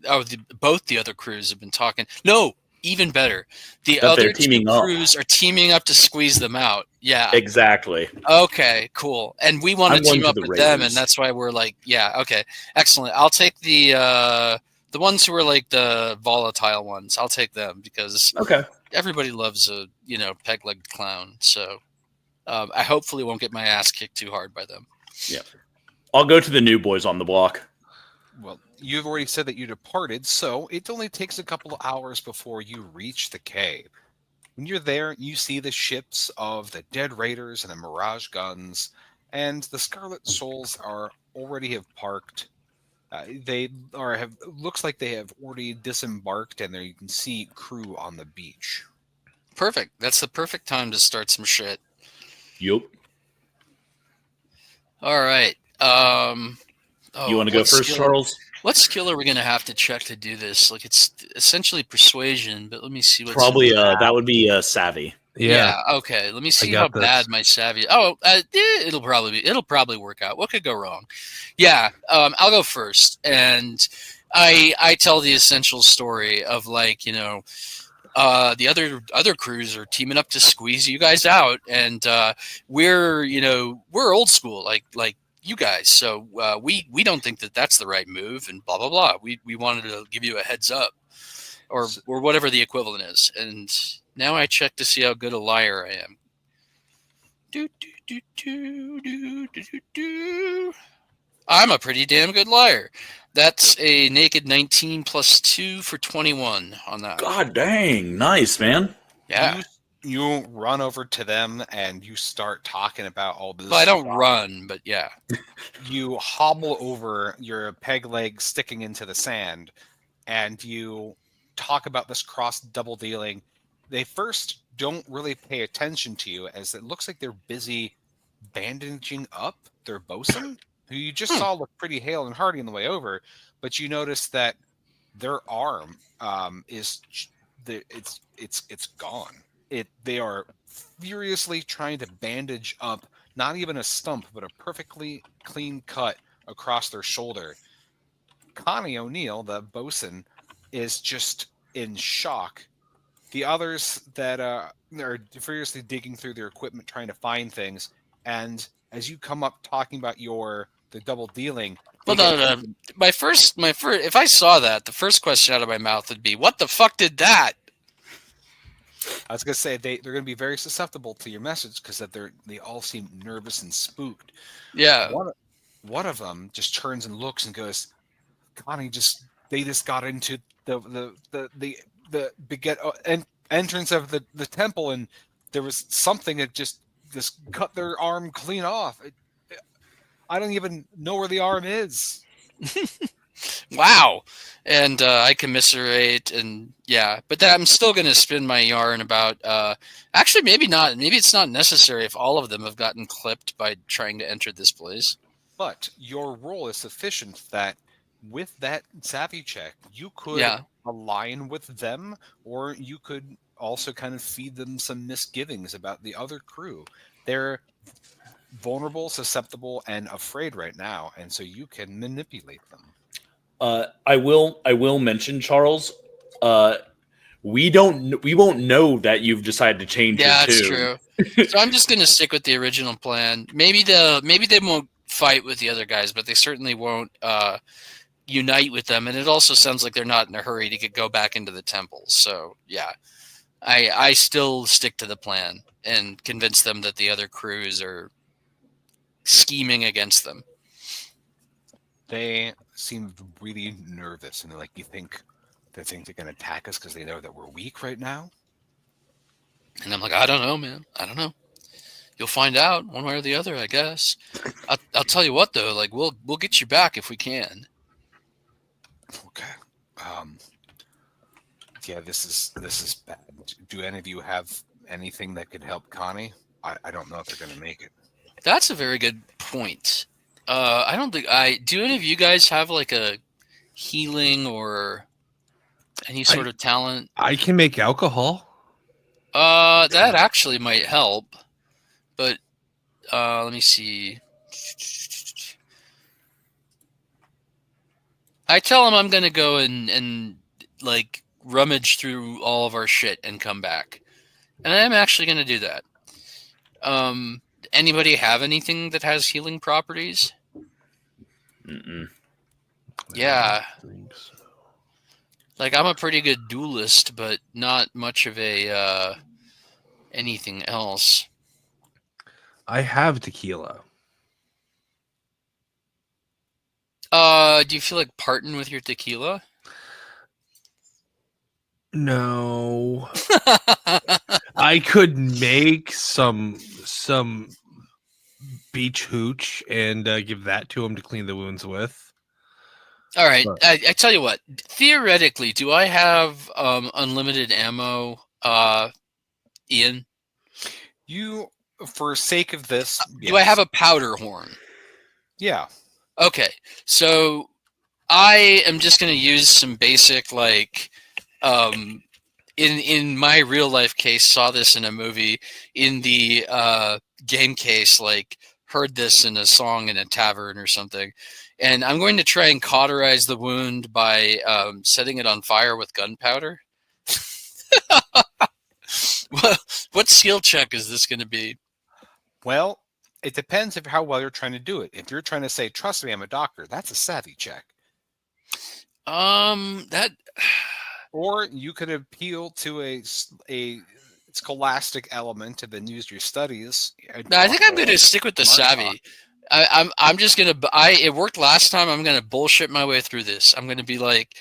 Speaker 3: Both the other crews have been talking. No, even better. The
Speaker 2: That they're
Speaker 3: other two
Speaker 2: teaming up.
Speaker 3: crews are teaming up to squeeze them out. Yeah.
Speaker 2: Exactly.
Speaker 3: Okay, cool. And we want
Speaker 2: I'm
Speaker 3: to
Speaker 2: going
Speaker 3: team
Speaker 2: to
Speaker 3: up
Speaker 2: the
Speaker 3: with them,
Speaker 2: Raiders.
Speaker 3: and that's why we're like, yeah, okay, excellent. I'll take the ones who are like the volatile ones. I'll take them because
Speaker 2: Okay.
Speaker 3: everybody loves a peg-legged clown. So I hopefully won't get my ass kicked too hard by them.
Speaker 2: I'll go to the new boys on the block.
Speaker 4: Well, you've already said that you departed, so it only takes a couple of hours before you reach the cave. When you're there, you see the ships of the Dead Raiders and the Mirage guns, and the Scarlet Souls are already have parked. Looks like they have already disembarked, and there you can see crew on the beach.
Speaker 3: Perfect. That's the perfect time to start some shit.
Speaker 2: Yup.
Speaker 3: All right.
Speaker 2: You want to go first, Charles?
Speaker 3: What skill are we going to have to check to do this? Like, it's essentially persuasion, but let me see what's
Speaker 2: Probably that would be savvy.
Speaker 3: Yeah. Okay. Let me see how
Speaker 6: got this.
Speaker 3: bad my savvy. Oh, it'll probably work out. What could go wrong? Yeah. I'll go first, and I tell the essential story of the other crews are teaming up to squeeze you guys out, and we're old school like you guys, so we don't think that that's the right move, and blah blah blah. We wanted to give you a heads up, or whatever the equivalent is, and now I check to see how good a liar I am. I'm a pretty damn good liar. That's a naked 19 plus 2 for 21 on that.
Speaker 2: God dang. Nice, man.
Speaker 3: Yeah.
Speaker 4: You run over to them and you start talking about all this.
Speaker 3: Well, I don't
Speaker 4: stuff.
Speaker 3: run, but yeah.
Speaker 4: You hobble over, your peg leg sticking into the sand, and you talk about this cross double dealing. They first don't really pay attention to you, as it looks like they're busy bandaging up their bosun, who you just saw look pretty hale and hearty on the way over, but you notice that their arm it's gone. They are furiously trying to bandage up not even a stump, but a perfectly clean cut across their shoulder. Connie O'Neill, the bosun, is just in shock. The others that are furiously digging through their equipment trying to find things, and as you come up talking about the double dealing.
Speaker 3: Well, no. My first, if I saw that, the first question out of my mouth would be, "What the fuck did that?"
Speaker 4: I was gonna say they're gonna be very susceptible to your message because they all seem nervous and spooked.
Speaker 3: Yeah.
Speaker 4: One of them just turns and looks and goes, "Connie, they just got into the entrance of the temple, and there was something that just cut their arm clean off. I don't even know where the arm is."
Speaker 3: Wow. And I commiserate, and yeah, but I'm still going to spin my yarn about. Actually, maybe not. Maybe it's not necessary if all of them have gotten clipped by trying to enter this place.
Speaker 4: But your role is sufficient that with that savvy check, you could align with them, or you could also kind of feed them some misgivings about the other crew. They're vulnerable, susceptible, and afraid right now, and so you can manipulate them.
Speaker 2: I will mention, Charles. We won't know that you've decided to change your
Speaker 3: that's
Speaker 2: tune.
Speaker 3: true. So I'm just going to stick with the original plan. Maybe they won't fight with the other guys, but they certainly won't unite with them. And it also sounds like they're not in a hurry to go back into the temple. So yeah, I still stick to the plan and convince them that the other crews are scheming against them.
Speaker 4: They seem really nervous, and they're like, "You think they're going to attack us because they know that we're weak right now?"
Speaker 3: And I'm like, I don't know, man. I don't know. You'll find out one way or the other, I guess. I'll tell you what, though. Like, we'll get you back if we can.
Speaker 4: Okay. Yeah, this is bad. Do any of you have anything that could help Connie? I don't know if they're going to make it.
Speaker 3: That's a very good point. I don't think do. Any of you guys have like a healing or any sort of talent?
Speaker 6: I can make alcohol.
Speaker 3: That actually might help. But let me see. I tell him I'm gonna go and like rummage through all of our shit and come back, and I'm actually gonna do that. Anybody have anything that has healing properties?
Speaker 2: Mm-mm.
Speaker 3: Yeah.
Speaker 6: I don't think so.
Speaker 3: Like, I'm a pretty good duelist, but not much of a anything else.
Speaker 6: I have tequila.
Speaker 3: Do you feel like parting with your tequila?
Speaker 6: No. I could make some beach hooch and give that to him to clean the wounds with.
Speaker 3: All right.
Speaker 6: But-
Speaker 3: I tell you what. Theoretically, do I have unlimited ammo, Ian?
Speaker 4: You, for sake of this,
Speaker 3: Do I have a powder horn?
Speaker 4: Yeah.
Speaker 3: Okay. So I am just going to use some basic, like, in my real life case, saw this in a movie. In the game case, like, heard this in a song in a tavern or something. And I'm going to try and cauterize the wound by setting it on fire with gunpowder. What skill check is this going to be?
Speaker 4: Well, it depends of how well you're trying to do it. If you're trying to say, "Trust me, I'm a doctor," that's a savvy check.
Speaker 3: That
Speaker 4: Or you could appeal to a scholastic element to then use your studies.
Speaker 3: no, I think I'm going to stick with the
Speaker 4: Smart
Speaker 3: savvy. I'm just gonna. It worked last time. I'm gonna bullshit my way through this. I'm gonna be like,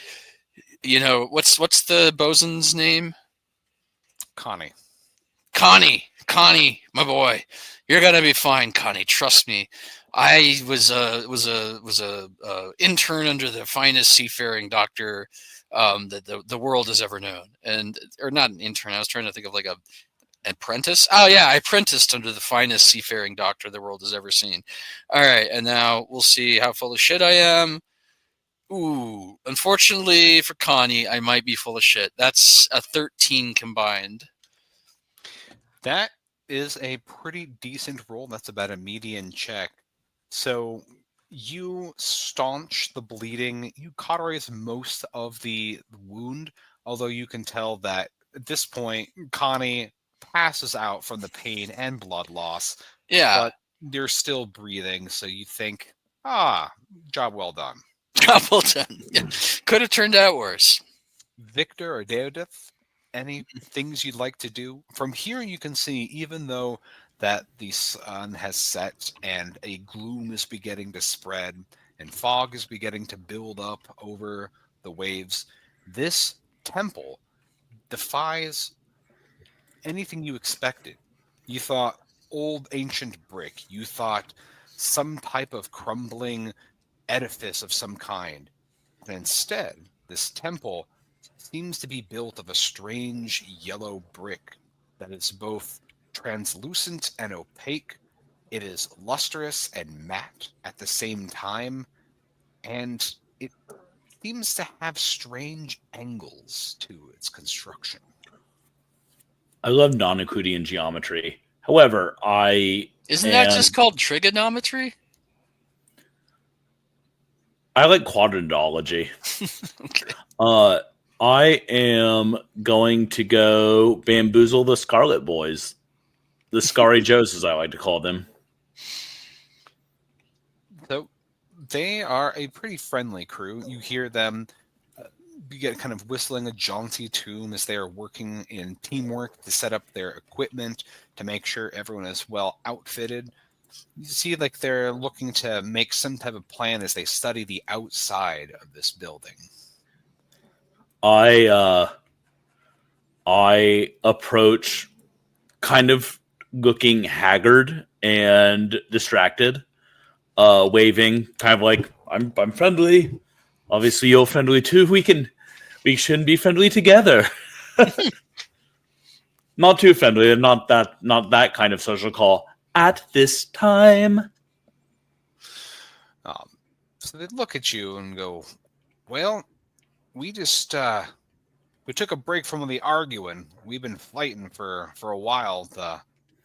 Speaker 3: what's the bosun's name?
Speaker 4: Connie.
Speaker 3: Connie, my boy, you're gonna be fine, Connie. Trust me. I was a intern under the finest seafaring doctor that the world has ever known, or not an intern. I was trying to think of like a apprentice. Oh yeah, I apprenticed under the finest seafaring doctor the world has ever seen. All right, and now we'll see how full of shit I am. Ooh, unfortunately for Connie, I might be full of shit. That's a 13 combined.
Speaker 4: That is a pretty decent roll. That's about a median check. So you staunch the bleeding. You cauterize most of the wound, although you can tell that at this point, Connie passes out from the pain and blood loss.
Speaker 3: Yeah.
Speaker 4: But they're still breathing, so you think, job well done.
Speaker 3: Job well done. Yeah. Could have turned out worse.
Speaker 4: Victor or Deodith, any things you'd like to do? From here you can see, even though that the sun has set and a gloom is beginning to spread and fog is beginning to build up over the waves, this temple defies anything you expected. You thought old ancient brick. You thought some type of crumbling edifice of some kind. And instead, this temple seems to be built of a strange yellow brick that is both translucent and opaque. It is lustrous and matte at the same time, and it seems to have strange angles to its construction.
Speaker 2: I love non-Euclidean geometry. However,
Speaker 3: Isn't that just called trigonometry?
Speaker 2: I like quadrantology.
Speaker 3: Okay.
Speaker 2: I am going to go bamboozle the Scarlet Boys. The Scary Joes, as I like to call them.
Speaker 4: So they are a pretty friendly crew. You hear them get kind of whistling a jaunty tune as they are working in teamwork to set up their equipment to make sure everyone is well outfitted. You see, like they're looking to make some type of plan as they study the outside of this building.
Speaker 2: I approach, kind of looking haggard and distracted, waving, kind of like I'm friendly. Obviously, you're friendly too. We shouldn't be friendly together. Not too friendly, not that kind of social call at this time.
Speaker 4: So they look at you and go, "Well, we just we took a break from the arguing. We've been fighting for a while, the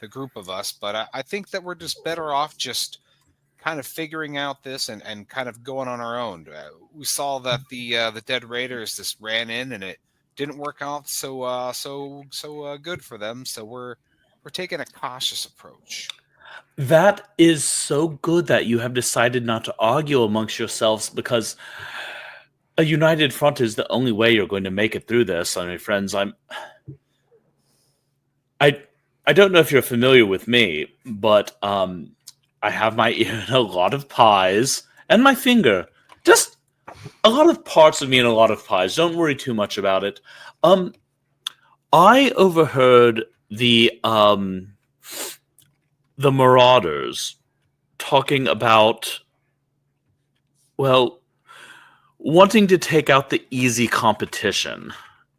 Speaker 4: group of us, but I think that we're just better off just kind of figuring out this and kind of going on our own. We saw that the Dead Raiders just ran in and it didn't work out so good for them. So we're taking a cautious approach."
Speaker 2: That is so good that you have decided not to argue amongst yourselves, because a united front is the only way you're going to make it through this. I mean, friends, I don't know if you're familiar with me, but I have my ear in a lot of pies and my finger. Just a lot of parts of me in a lot of pies. Don't worry too much about it. I overheard the Marauders talking about, well, wanting to take out the easy competition,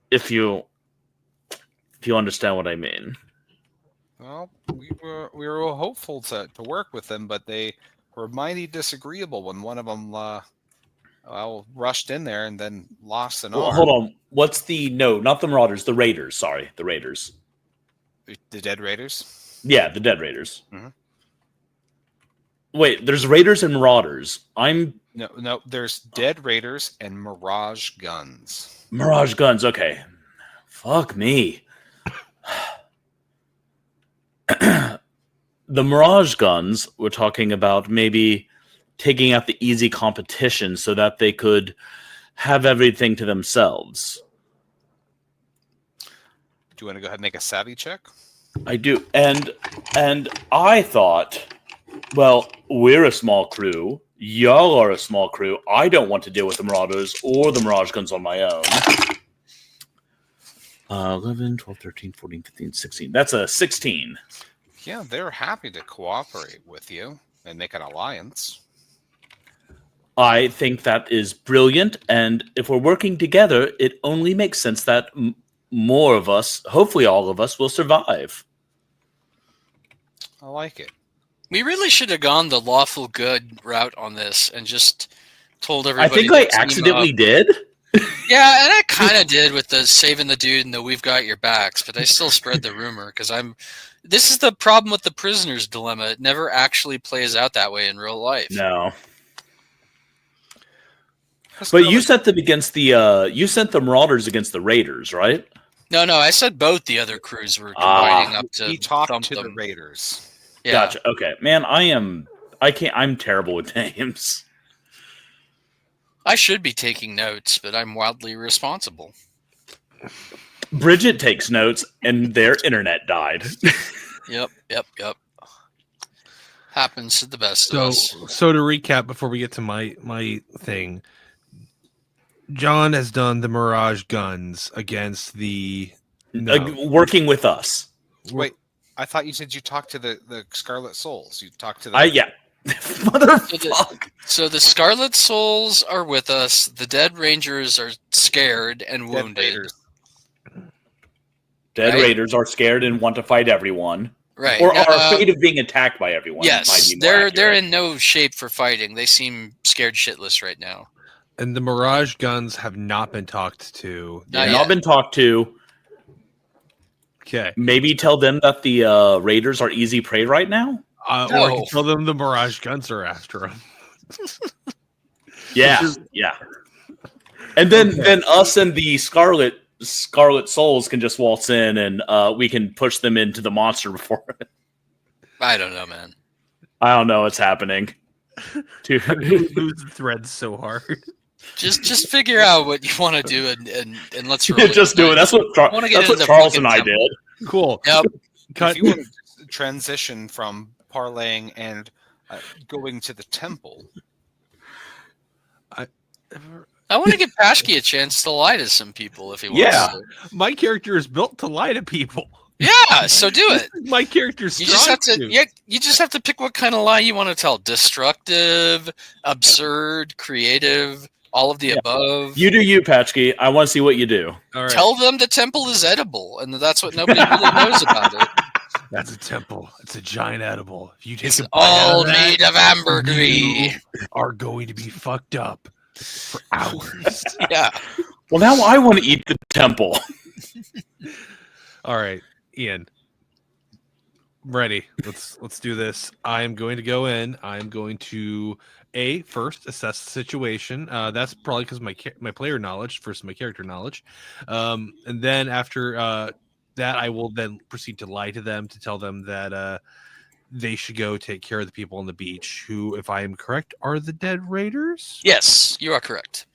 Speaker 2: if you understand what I mean.
Speaker 4: Well, we were hopeful to work with them, but they were mighty disagreeable when one of them rushed in there and then lost an arm.
Speaker 2: Hold on. What's not the Marauders, the Raiders. Sorry, the Raiders.
Speaker 4: The Dead Raiders?
Speaker 2: Yeah, the Dead Raiders.
Speaker 4: Mm-hmm.
Speaker 2: Wait, there's Raiders and Marauders.
Speaker 4: No, there's Dead Raiders and Mirage Guns.
Speaker 2: Mirage Guns, okay. Fuck me. The Mirage Guns were talking about maybe taking out the easy competition so that they could have everything to themselves.
Speaker 4: Do you want to go ahead and make a savvy check?
Speaker 2: I do. And I thought, well, we're a small crew. Y'all are a small crew. I don't want to deal with the Marauders or the Mirage Guns on my own. 11, 12, 13, 14, 15, 16. That's a 16.
Speaker 4: Yeah, they're happy to cooperate with you and make an alliance.
Speaker 2: I think that is brilliant, and if we're working together, it only makes sense that more of us, hopefully all of us, will survive.
Speaker 4: I like it.
Speaker 3: We really should have gone the lawful good route on this and just told everybody.
Speaker 2: I think I accidentally did.
Speaker 3: Yeah, and I kind of did with the saving the dude and the we've got your backs, but I still spread the rumor because this is the problem with the prisoner's dilemma. It never actually plays out that way in real life.
Speaker 2: No. But you sent them against you sent the Marauders against the Raiders, right?
Speaker 3: No, I said both the other crews were combining up to
Speaker 4: he talked to
Speaker 3: them.
Speaker 4: the Raiders.
Speaker 3: Yeah.
Speaker 2: Gotcha. Okay. Man, I'm terrible with names.
Speaker 3: I should be taking notes, but I'm wildly irresponsible.
Speaker 2: Bridget takes notes, and their internet died.
Speaker 3: Yep. Happens to the best of us.
Speaker 6: So to recap, before we get to my thing, John has done the Mirage Guns against the
Speaker 2: working with us.
Speaker 4: Wait, I thought you said you talked to the Scarlet Souls. You talked to the
Speaker 2: Yeah. Motherfucker.
Speaker 3: So the Scarlet Souls are with us. The Dead Rangers are scared and wounded.
Speaker 2: Dead Raiders are scared and want to fight everyone.
Speaker 3: Right.
Speaker 2: Or are afraid of being attacked by everyone.
Speaker 3: Yes, they're in no shape for fighting. They seem scared shitless right now.
Speaker 6: And the Mirage Guns have not been talked to.
Speaker 2: They've not been talked to.
Speaker 6: Okay.
Speaker 2: Maybe tell them that the Raiders are easy prey right now?
Speaker 6: Or I can tell them the Mirage Guns are after them.
Speaker 2: Yeah. And then us and the Scarlet Souls can just waltz in and we can push them into the monster before.
Speaker 3: I don't know, man.
Speaker 2: I don't know what's happening.
Speaker 6: Dude, lose the threads so hard.
Speaker 3: Just figure out what you want to do and let's roll
Speaker 2: just do it. That's what Charles and I did.
Speaker 6: Cool.
Speaker 3: Yep.
Speaker 4: If you want to transition from parlaying and going to the temple.
Speaker 3: I want to give Pashke a chance to lie to some people if he wants
Speaker 2: Yeah.
Speaker 3: to.
Speaker 6: My character is built to lie to people.
Speaker 3: Yeah, so do it.
Speaker 6: My character's
Speaker 3: You just have to. You just have to pick what kind of lie you want to tell: destructive, absurd, creative, all of the above.
Speaker 2: You do you, Patchkey. I want to see what you do.
Speaker 6: All right.
Speaker 3: Tell them the temple is edible, and that's what nobody really knows about it.
Speaker 6: That's a temple. It's a giant edible. If you take
Speaker 3: It's
Speaker 6: a bite out
Speaker 3: all
Speaker 6: of that,
Speaker 3: made of ambergris.
Speaker 6: you are going to be fucked up for hours.
Speaker 3: Yeah.
Speaker 2: Well, now I want to eat the temple.
Speaker 6: All right, Ian. Ready. Let's do this. I am going to go in. I'm going to first assess the situation. That's probably because my player knowledge versus my character knowledge. And then after that, I will then proceed to lie to them to tell them that they should go take care of the people on the beach, who, if I am correct, are the dead raiders.
Speaker 3: Yes, you are correct.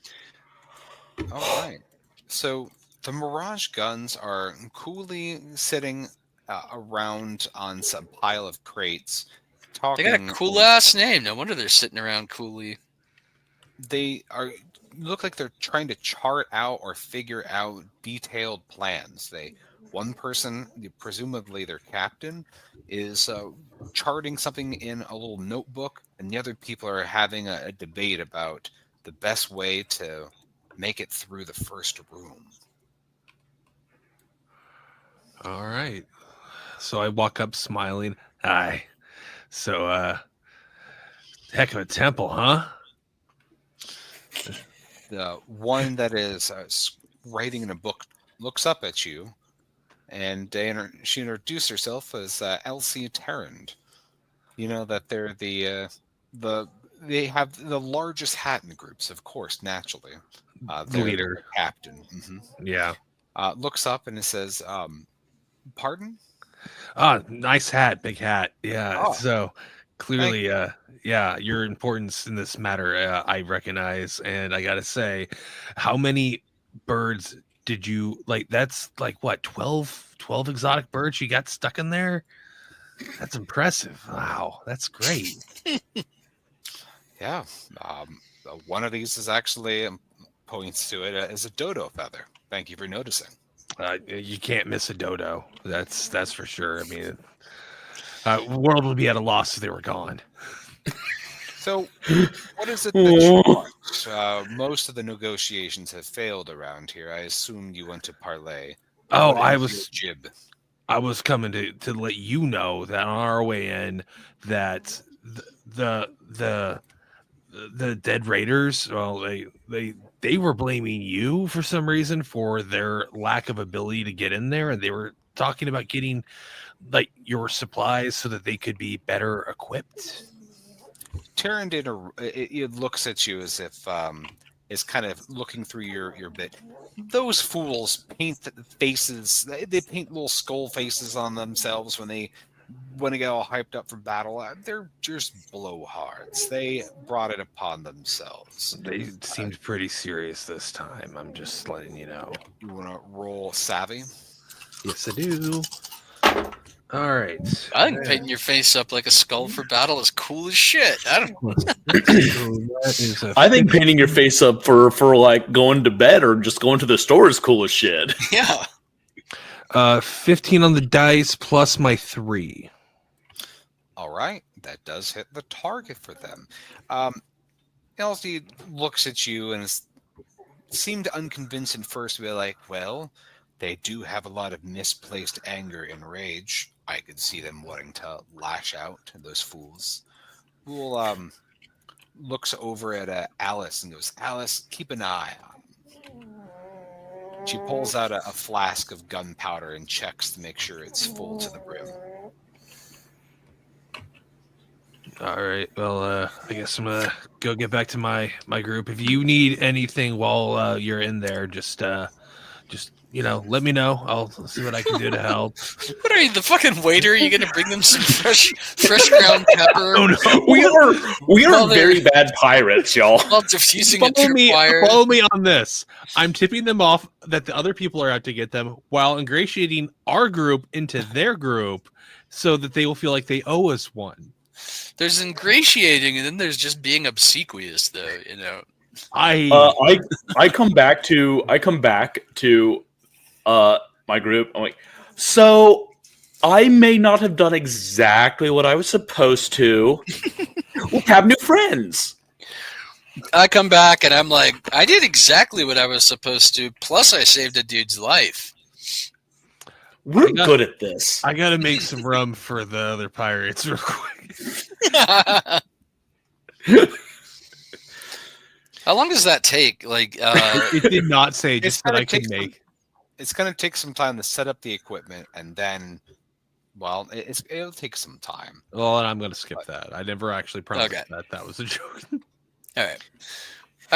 Speaker 4: All right. So the Mirage guns are coolly sitting around on some pile of crates.
Speaker 3: They
Speaker 4: Talking.
Speaker 3: got a cool ass name. No wonder they're sitting around coolly.
Speaker 4: They look like they're trying to chart out or figure out detailed plans. One person, presumably their captain, is charting something in a little notebook, and the other people are having a debate about the best way to make it through the first room.
Speaker 6: All right. So I walk up smiling. Hi. So, heck of a temple, huh?
Speaker 4: The one that is writing in a book looks up at you, and she introduced herself as Elsie Tarrant. You know that they're they have the largest hat in the groups, of course, naturally.
Speaker 6: The leader.
Speaker 4: The captain. Mm-hmm.
Speaker 6: Yeah.
Speaker 4: Looks up and it says, pardon?
Speaker 6: Nice hat, big hat. Yeah.
Speaker 4: Oh.
Speaker 6: So clearly, yeah, your importance in this matter, I recognize. And I got to say, how many birds did you like? That's like what, 12 exotic birds you got stuck in there? That's impressive. Wow. That's great.
Speaker 4: Yeah. One of these is actually points to it as a dodo feather. Thank you for noticing.
Speaker 6: You can't miss a dodo. That's for sure. I mean, world would be at a loss if they were gone.
Speaker 4: So, what is it that you want? Most of the negotiations have failed around here. I assume you went to parlay.
Speaker 6: Oh,
Speaker 4: What is your jib.
Speaker 6: I was coming to let you know that on our way in that the dead raiders, well, they were blaming you for some reason for their lack of ability to get in there, and they were talking about getting like your supplies so that they could be better equipped.
Speaker 4: Taryn it looks at you as if is kind of looking through your bit. Those fools paint faces. They paint little skull faces on themselves when they get all hyped up for battle. They're just blowhards. They brought it upon themselves.
Speaker 6: They seemed pretty serious this time. I'm just letting you know.
Speaker 4: You want to roll savvy?
Speaker 6: Yes, I do. All right.
Speaker 3: I think painting your face up like a skull for battle is cool as shit. I don't.
Speaker 2: I think painting your face up for like going to bed or just going to the store is cool as shit.
Speaker 3: Yeah.
Speaker 6: 15 on the dice plus my 3.
Speaker 4: All right, that does hit the target for them. Elsie looks at you and seemed unconvinced at first to be like, well, they do have a lot of misplaced anger and rage. I could see them wanting to lash out to those fools. We'll looks over at Alice and goes, Alice, keep an eye on them. She pulls out a flask of gunpowder and checks to make sure it's full to the brim.
Speaker 6: All right. Well, I guess I'm gonna go get back to my group. If you need anything while you're in there, just let me know. I'll see what I can do to help.
Speaker 3: What are you, the fucking waiter? Are you gonna bring them some fresh ground pepper?
Speaker 6: Oh no,
Speaker 2: we are very bad pirates, y'all.
Speaker 3: While diffusing a tripwire.
Speaker 6: Follow me on this. I'm tipping them off that the other people are out to get them while ingratiating our group into their group, so that they will feel like they owe us one.
Speaker 3: There's ingratiating, and then there's just being obsequious, though. You know.
Speaker 2: I come back to my group. I'm like, so I may not have done exactly what I was supposed to. We'll have new friends.
Speaker 3: I come back and I'm like, I did exactly what I was supposed to. Plus, I saved a dude's life.
Speaker 2: We're good at this.
Speaker 6: I gotta make some rum for the other pirates real quick.
Speaker 3: How long does that take? Like,
Speaker 6: It did not say just that I can make.
Speaker 4: It's going to take some time to set up the equipment, and then, well, it'll take some time.
Speaker 6: Well, and I'm gonna skip that. I never actually promised
Speaker 3: Okay.
Speaker 6: that was a joke.
Speaker 3: All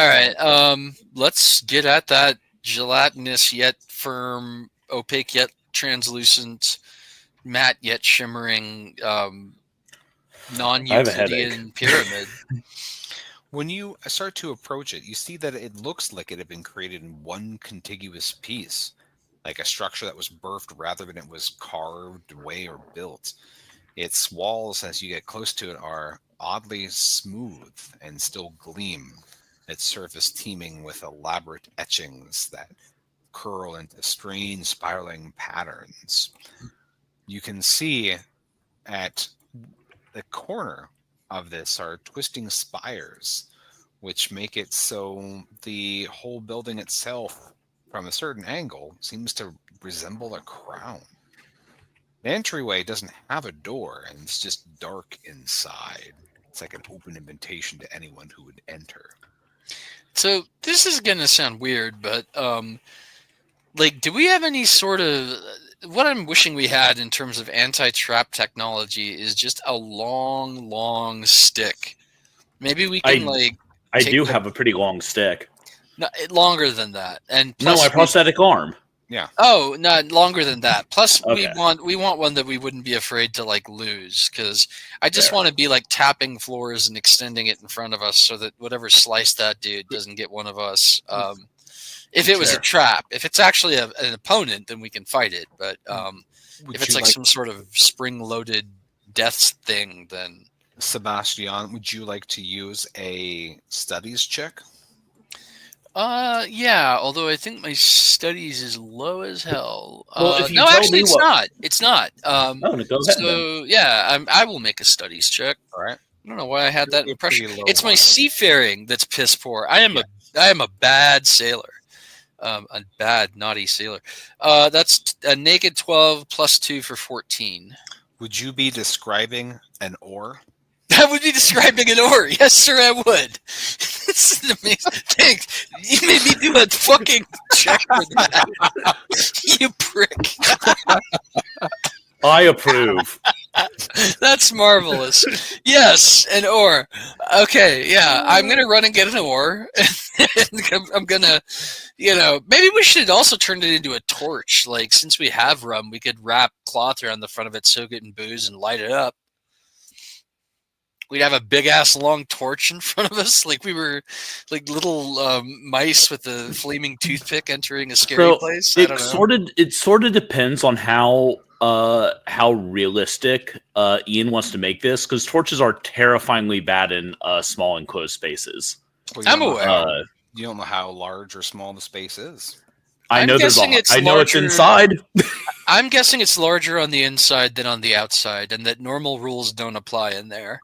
Speaker 3: right. Let's get at that gelatinous yet firm, opaque yet translucent, matte yet shimmering, non-Euclidean pyramid.
Speaker 4: When you start to approach it, you see that it looks like it had been created in one contiguous piece, like a structure that was birthed rather than it was carved away or built. Its walls, as you get close to it, are oddly smooth and still gleam, its surface teeming with elaborate etchings that curl into strange spiraling patterns. You can see at the corner of this are twisting spires, which make it so the whole building itself, from a certain angle, seems to resemble a crown. The entryway doesn't have a door, and it's just dark inside. It's like an open invitation to anyone who would enter.
Speaker 3: So this is gonna sound weird, but like, do we have any sort of what I'm wishing we had in terms of anti-trap technology is just a long stick. Maybe we can
Speaker 2: I do have a pretty long stick.
Speaker 3: No, longer than that, and
Speaker 2: no,
Speaker 3: plus
Speaker 2: my prosthetic arm.
Speaker 4: Yeah.
Speaker 3: Oh, not longer than that. Plus,
Speaker 2: Okay.
Speaker 3: we want one that we wouldn't be afraid to like lose, because I just want to be like tapping floors and extending it in front of us so that whatever sliced that dude doesn't get one of us. If it was a trap, if it's actually an opponent, then we can fight it. But if it's like some sort of spring-loaded death thing, then
Speaker 4: Sebastian, would you like to use a studies check?
Speaker 3: Yeah, although I think my studies is low as hell.
Speaker 2: Well, if you
Speaker 3: no,
Speaker 2: tell
Speaker 3: actually,
Speaker 2: me
Speaker 3: it's
Speaker 2: what-
Speaker 3: not. It's not.
Speaker 2: Oh, no, go ahead.
Speaker 3: So yeah, I will make a studies check.
Speaker 4: All right.
Speaker 3: I don't know why I had that
Speaker 4: You're
Speaker 3: impression.
Speaker 4: pretty low
Speaker 3: It's my
Speaker 4: on it.
Speaker 3: seafaring that's piss poor. I am a bad sailor. A bad naughty sailor. That's a naked 12 plus 2 for 14.
Speaker 4: Would you be describing an oar?
Speaker 3: That would be describing an oar. Yes, sir, I would. This is amazing. Thanks. You made me do a fucking check for that. You prick.
Speaker 2: I approve.
Speaker 3: That's marvelous. Yes, an oar. Okay, yeah. I'm going to run and get an oar. I'm going to, maybe we should also turn it into a torch. Like, since we have rum, we could wrap cloth around the front of it, soak it in booze, and light it up. We'd have a big ass long torch in front of us, like we were like little mice with a flaming toothpick entering a scary place. I don't know.
Speaker 2: It sort of depends on how realistic Ian wants to make this, because torches are terrifyingly bad in small enclosed spaces.
Speaker 4: Well,
Speaker 3: I'm aware.
Speaker 4: You don't know how large or small the space is.
Speaker 2: I
Speaker 3: I'm
Speaker 2: know
Speaker 3: guessing it's
Speaker 2: I know it's
Speaker 3: larger-
Speaker 2: inside.
Speaker 3: I'm guessing it's larger on the inside than on the outside, and that normal rules don't apply in there.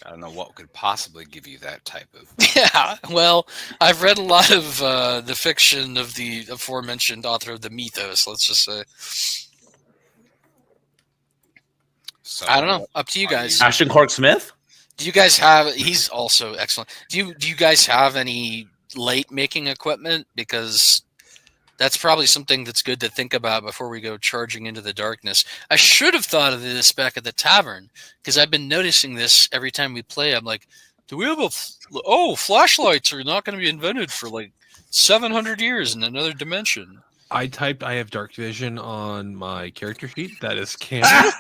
Speaker 4: I don't know what could possibly give you that type of.
Speaker 3: Yeah, well, I've read a lot of the fiction of the aforementioned author of the Mythos, let's just say.
Speaker 4: So
Speaker 3: I don't know. Up to you guys.
Speaker 2: Ashton Clark Smith?
Speaker 3: Do you guys have? He's also excellent. Do you guys have any light making equipment? Because that's probably something that's good to think about before we go charging into the darkness. I should have thought of this back at the tavern, because I've been noticing this every time we play. I'm like, do we have flashlights are not going to be invented for like 700 years in another dimension.
Speaker 6: I typed I have dark vision on my character sheet. That is canon.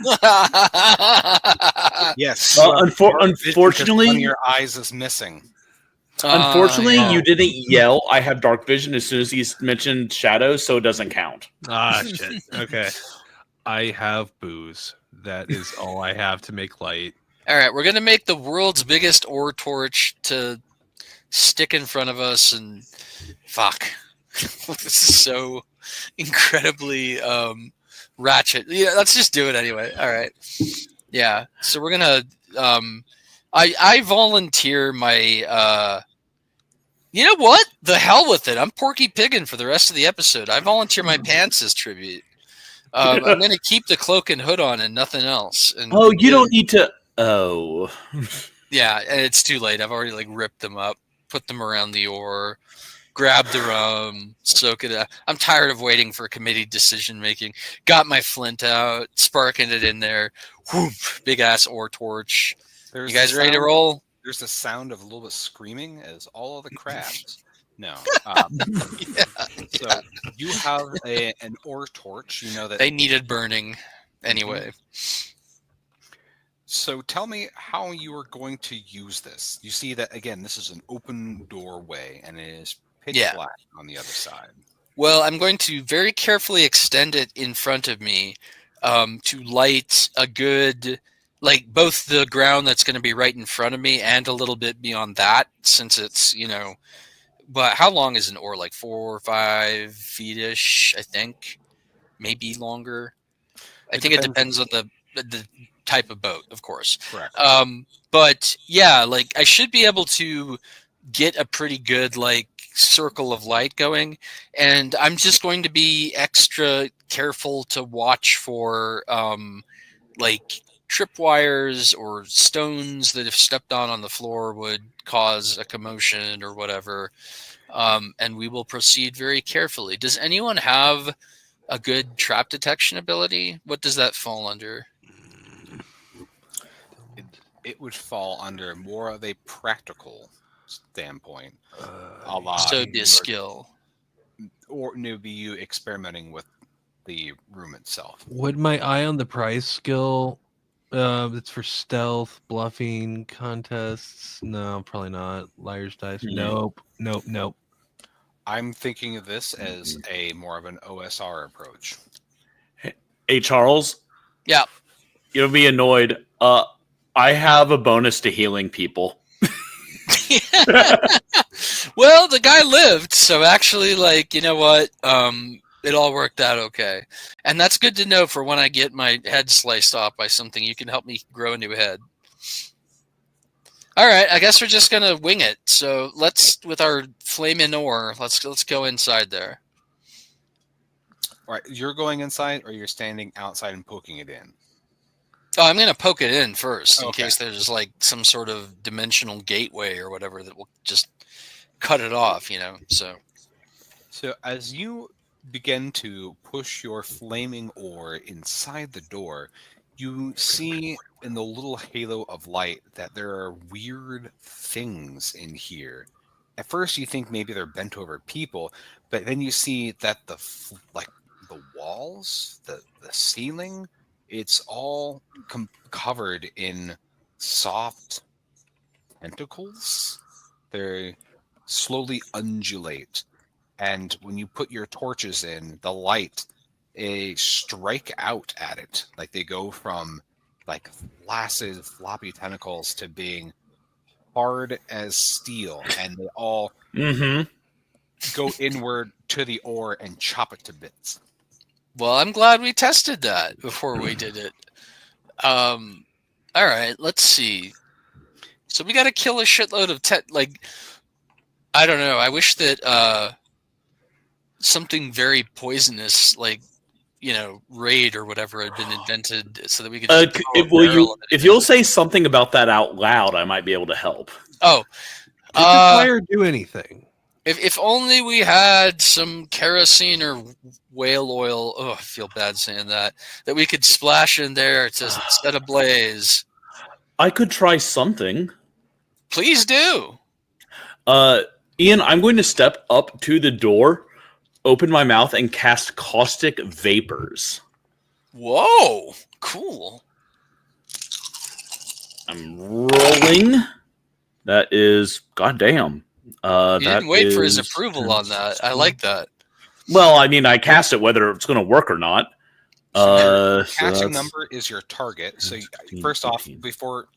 Speaker 4: Yes.
Speaker 2: Unfortunately,
Speaker 4: one of your eyes is missing.
Speaker 2: Unfortunately,
Speaker 3: Yeah.
Speaker 2: you didn't yell, I have dark vision as soon as he mentioned shadows, so it doesn't count.
Speaker 6: Ah, shit. Okay. I have booze. That is all I have to make light.
Speaker 3: All right, we're gonna make the world's biggest ore torch to stick in front of us, and fuck, this is so incredibly ratchet. Yeah, let's just do it anyway. All right, yeah. So we're gonna. I volunteer my. You know what? The hell with it. I'm Porky Piggin for the rest of the episode. I volunteer my pants as tribute. I'm going to keep the cloak and hood on and nothing else. And
Speaker 2: you don't need to. Oh.
Speaker 3: Yeah, and it's too late. I've already like ripped them up, put them around the ore, grabbed the rum, soak it up. I'm tired of waiting for committee decision making. Got my flint out, sparking it in there. Whoop, big ass ore torch. You guys ready to roll?
Speaker 4: There's the sound of a little bit screaming as all of the crabs. No.
Speaker 3: Yeah.
Speaker 4: So you have an ore torch. You know that
Speaker 3: They needed burning anyway.
Speaker 4: So tell me how you are going to use this. You see that, again, this is an open doorway, and it is pitch black on the other side.
Speaker 3: Well, I'm going to very carefully extend it in front of me to light a good, like both the ground that's going to be right in front of me and a little bit beyond that, since it's, but how long is an ore? Like 4 or 5 feet-ish, I think. Maybe longer. I think it depends on the type of boat, of course.
Speaker 4: Correct.
Speaker 3: But yeah, like I should be able to get a pretty good like circle of light going, and I'm just going to be extra careful to watch for like tripwires or stones that if stepped on the floor would cause a commotion or whatever. And we will proceed very carefully. Does anyone have a good trap detection ability? What does that fall under?
Speaker 4: It would fall under more of a practical standpoint.
Speaker 3: So it'd be a skill.
Speaker 4: Or it would be you experimenting with the room itself.
Speaker 6: Would my eye on the prize skill, it's for stealth, bluffing, contests? No, probably not. Liar's dice? Nope.
Speaker 4: I'm thinking of this as a more of an OSR approach.
Speaker 2: Hey, Charles?
Speaker 3: Yeah.
Speaker 2: You'll be annoyed. I have a bonus to healing people.
Speaker 3: Well, the guy lived, so actually, like, you know what? It all worked out okay. And that's good to know for when I get my head sliced off by something. You can help me grow a new head. All right, I guess we're just going to wing it. So let's, with our flaming ore, let's go inside there.
Speaker 4: All right, you're going inside, or you're standing outside and poking it in?
Speaker 3: Oh, I'm going to poke it in first in
Speaker 4: Okay.
Speaker 3: case there's like some sort of dimensional gateway or whatever that will just cut it off, So
Speaker 4: as you begin to push your flaming ore inside the door, you see in the little halo of light that there are weird things in here. At first, you think maybe they're bent over people, but then you see that the walls, the ceiling, it's all covered in soft tentacles. They slowly undulate, and when you put your torches in, the light, they strike out at it. Like they go from like flaccid, floppy tentacles to being hard as steel, and they all go inward to the ore and chop it to bits.
Speaker 3: Well, I'm glad we tested that before we did it. All right, let's see. So we got to kill a shitload of I don't know. I wish that something very poisonous, like raid or whatever, had been invented so that we could.
Speaker 2: If you'll say something about that out loud, I might be able to help.
Speaker 3: Oh,
Speaker 6: Did the fire do anything?
Speaker 3: If only we had some kerosene or whale oil. Oh, I feel bad saying that we could splash in there to set ablaze.
Speaker 2: I could try something.
Speaker 3: Please do.
Speaker 2: Ian, I'm going to step up to the door, open my mouth, and cast caustic vapors.
Speaker 3: Whoa, cool.
Speaker 2: I'm rolling. That is goddamn.
Speaker 3: You didn't wait for his approval on that. I like that.
Speaker 2: Well, I mean, I cast it whether it's going to work or not.
Speaker 4: So
Speaker 2: So
Speaker 4: catching
Speaker 2: that's
Speaker 4: number is your target. So
Speaker 2: 16,
Speaker 4: first off,
Speaker 2: 18.
Speaker 4: before,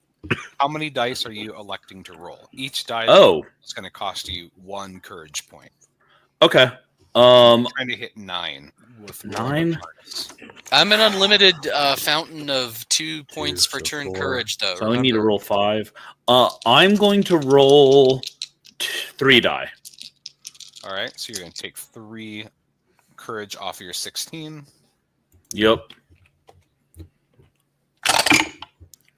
Speaker 4: how many dice are you electing to roll? Each die
Speaker 2: Oh,
Speaker 4: is going to cost you 1 courage point.
Speaker 2: okay.
Speaker 4: I'm trying to hit 9 with rolling
Speaker 2: 9.
Speaker 4: harness.
Speaker 3: I'm an unlimited fountain of 2 points per
Speaker 2: so
Speaker 3: turn
Speaker 2: 4.
Speaker 3: courage, though.
Speaker 2: So I need to
Speaker 3: remember.
Speaker 2: roll 5. I'm going to roll 3 die.
Speaker 4: All right, so you're going to take 3 courage off your 16.
Speaker 2: Yep.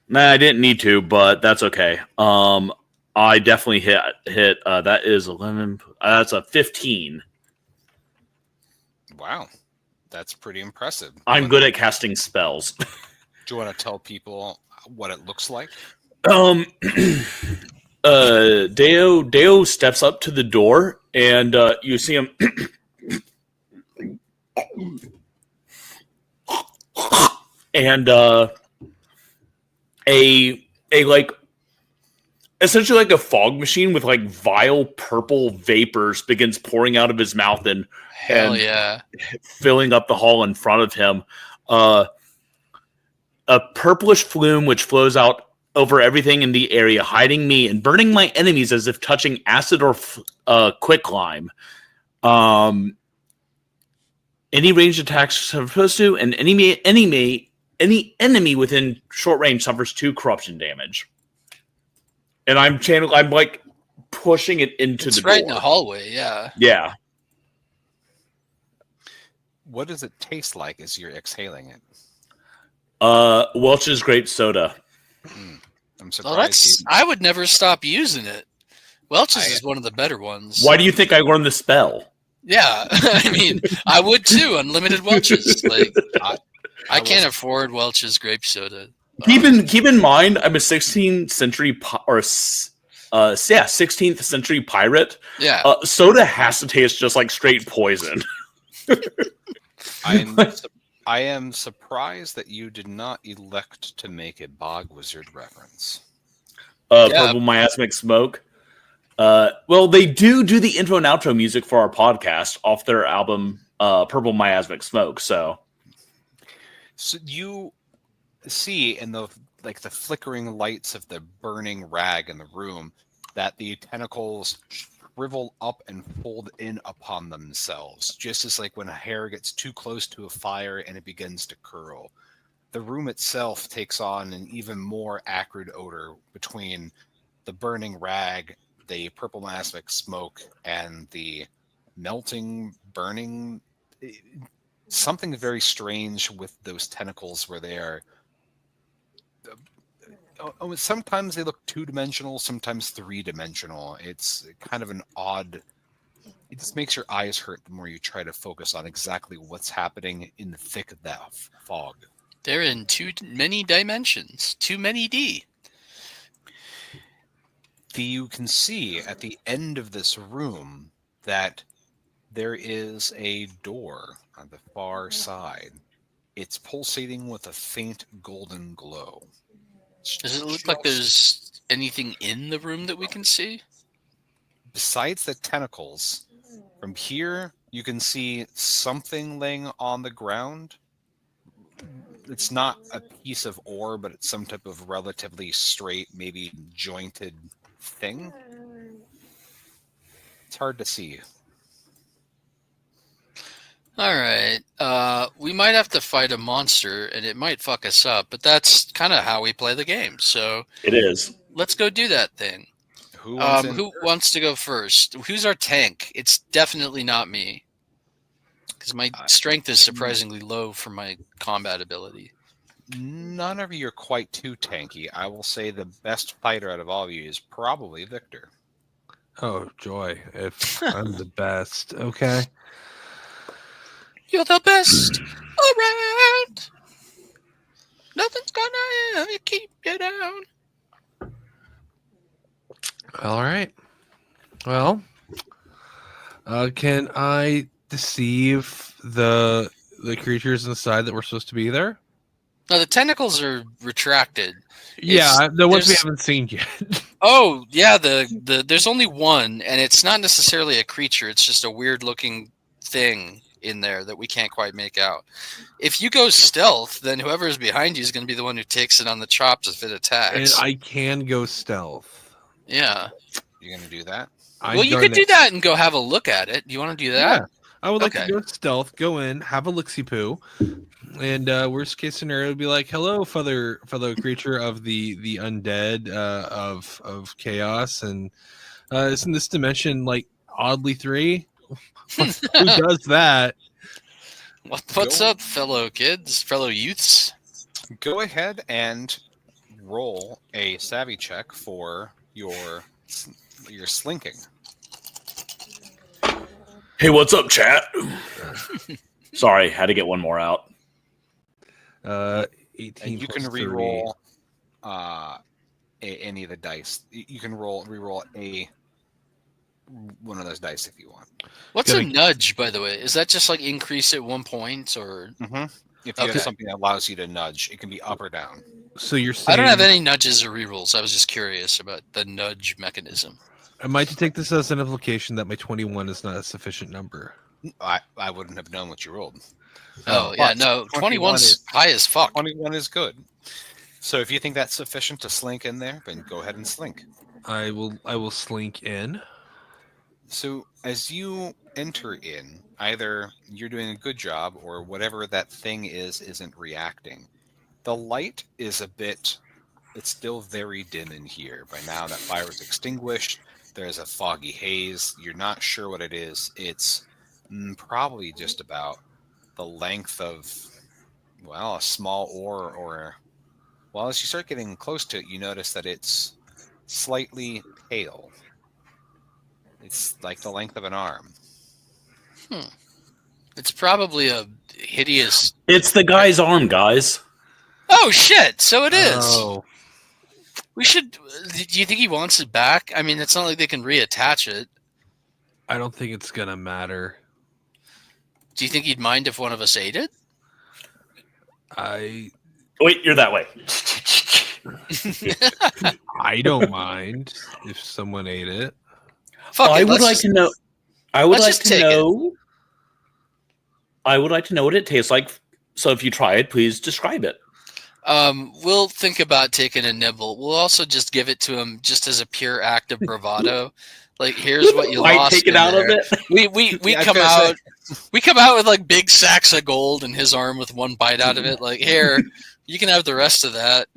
Speaker 2: Nah, I didn't need to, but that's okay. I definitely hit. That is 11. That's a 15.
Speaker 4: Wow, that's pretty impressive.
Speaker 2: I'm good at casting spells.
Speaker 4: Do you want to tell people what it looks like?
Speaker 2: Deo steps up to the door, and you see him. And a like essentially like a fog machine with like vile purple vapors begins pouring out of his mouth and
Speaker 3: Hell
Speaker 2: and
Speaker 3: yeah.
Speaker 2: filling up the hall in front of him. A purplish flume which flows out over everything in the area, hiding me and burning my enemies as if touching acid or quicklime. Any ranged attacks are supposed to, and any enemy within short range suffers 2 corruption damage. And I'm like pushing it into
Speaker 3: It's
Speaker 2: the
Speaker 3: right
Speaker 2: door.
Speaker 3: in the hallway, yeah.
Speaker 2: Yeah.
Speaker 4: What does it taste like as you're exhaling it?
Speaker 2: Welch's grape soda.
Speaker 4: I'm
Speaker 3: Well,
Speaker 4: surprised.
Speaker 3: I would never stop using it. Welch's
Speaker 4: I-
Speaker 3: is one of the better ones.
Speaker 2: Why do you think I learned the spell?
Speaker 3: Yeah, I mean, I would too. Unlimited Welch's. Like, I can't
Speaker 4: will-
Speaker 3: afford Welch's grape soda.
Speaker 2: Keep in mind, I'm a 16th century 16th century pirate.
Speaker 3: Yeah.
Speaker 2: Soda has to taste just like straight poison.
Speaker 4: I am surprised that you did not elect to make a Bog Wizard reference.
Speaker 2: Purple miasmic smoke. Well, they do the intro and outro music for our podcast off their album Purple Miasmic Smoke. So
Speaker 4: you see in the flickering lights of the burning rag in the room that the tentacles shrivel up and fold in upon themselves, just as like when a hair gets too close to a fire and it begins to curl. The room itself takes on an even more acrid odor between the burning rag, the purple miasmic smoke, and the melting, burning. Something very strange with those tentacles where they are. Sometimes they look 2-dimensional, sometimes 3-dimensional. It's kind of an odd. It just makes your eyes hurt the more you try to focus on exactly what's happening in the thick of that fog.
Speaker 3: They're in too many dimensions. Too many D.
Speaker 4: You can see at the end of this room that there is a door on the far side. It's pulsating with a faint golden glow.
Speaker 3: Does it look like there's anything in the room that we can see?
Speaker 4: Besides the tentacles, from here you can see something laying on the ground. It's not a piece of ore, but it's some type of relatively straight, maybe jointed thing. It's hard to see.
Speaker 3: All right. We might have to fight a monster, and it might fuck us up, but that's kind of how we play the game. So
Speaker 2: it is.
Speaker 3: Let's go do that thing.
Speaker 4: Who
Speaker 3: wants to go first? Who's our tank? It's definitely not me, because my strength is surprisingly low for my combat ability.
Speaker 4: None of you are quite too tanky. I will say the best fighter out of all of you is probably Victor.
Speaker 6: Oh, joy. If I'm the best. Okay.
Speaker 3: You're the best around. Nothing's gonna keep you down.
Speaker 6: All right. Well, can I deceive the creatures inside that were supposed to be there?
Speaker 3: No, the tentacles are retracted.
Speaker 6: Yeah, the ones we
Speaker 3: there's-
Speaker 6: haven't seen yet.
Speaker 3: Oh, yeah, the there's only one, and it's not necessarily a creature. It's just a weird looking thing. in there that we can't quite make out. If you go stealth, then whoever is behind you is going to be the one who takes it on the chops if it
Speaker 6: And
Speaker 3: attacks.
Speaker 6: I can go stealth.
Speaker 3: Yeah.
Speaker 4: You're gonna do that?
Speaker 3: Well, you could do that and go have a look at it. Do you want to do that?
Speaker 6: Yeah, I would like
Speaker 3: Okay.
Speaker 6: to go stealth, go in, have a look-see poo, and worst case scenario would be like, "Hello, fellow creature of the undead of chaos, and isn't this dimension like oddly 3? Who does that?"
Speaker 3: What's up, fellow kids, fellow youths?
Speaker 4: Go ahead and roll a savvy check for your slinking.
Speaker 2: Hey, what's up, chat? Sorry, had to get one more out.
Speaker 6: 18
Speaker 4: And you can
Speaker 6: plus
Speaker 4: re-roll any of the dice. You can re-roll one of those dice if you want.
Speaker 3: What's a nudge, by the way? Is that just like increase it 1 point, or
Speaker 4: If you have something that allows you to nudge, it can be up or down.
Speaker 6: So you're saying
Speaker 3: I don't have any nudges or rerolls. I was just curious about the nudge mechanism.
Speaker 6: Am I to take this as an implication that my 21 is not a sufficient number?
Speaker 4: I wouldn't have known what you rolled.
Speaker 3: Oh, yeah, no. 21's high as fuck.
Speaker 4: 21 is good. So if you think that's sufficient to slink in there, then go ahead and slink.
Speaker 6: I will slink in.
Speaker 4: So as you enter in, either you're doing a good job or whatever that thing isn't reacting. The light is it's still very dim in here. By now that fire is extinguished. There's a foggy haze. You're not sure what it is. It's probably just about the length of, well, a small oar or... Well, as you start getting close to it, you notice that it's slightly pale. It's like the length of an arm.
Speaker 3: It's probably a hideous...
Speaker 2: It's the guy's arm, guys.
Speaker 3: Oh, shit! So it is.
Speaker 6: Oh.
Speaker 3: We should... Do you think he wants it back? I mean, it's not like they can reattach it.
Speaker 6: I don't think it's gonna matter.
Speaker 3: Do you think he'd mind if one of us ate it?
Speaker 2: Wait, you're that way.
Speaker 6: I don't mind if someone ate it.
Speaker 3: Fuck
Speaker 2: I
Speaker 3: it,
Speaker 2: would like to know. I would
Speaker 3: let's
Speaker 2: like
Speaker 3: just
Speaker 2: to
Speaker 3: take
Speaker 2: know. I would like to know what it tastes like. So if you try it, please describe it.
Speaker 3: We'll think about taking a nibble. We'll also just give it to him just as a pure act of bravado. Like, here's what you
Speaker 2: Might
Speaker 3: lost.
Speaker 2: take it out of it.
Speaker 3: We come out. We come out with like big sacks of gold in his arm with one bite out of it. Like, here, you can have the rest of that.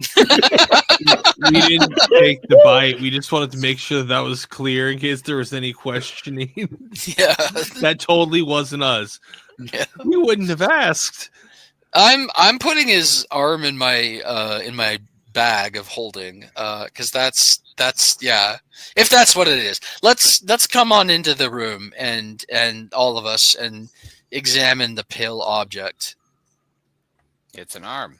Speaker 6: We didn't take the bite. We just wanted to make sure that was clear in case there was any questioning.
Speaker 3: Yeah,
Speaker 6: That totally wasn't us.
Speaker 3: Yeah.
Speaker 6: We wouldn't have asked.
Speaker 3: I'm putting his arm in my bag of holding because that's yeah, if that's what it is. Let's come on into the room and all of us and examine the pale object.
Speaker 4: It's an arm.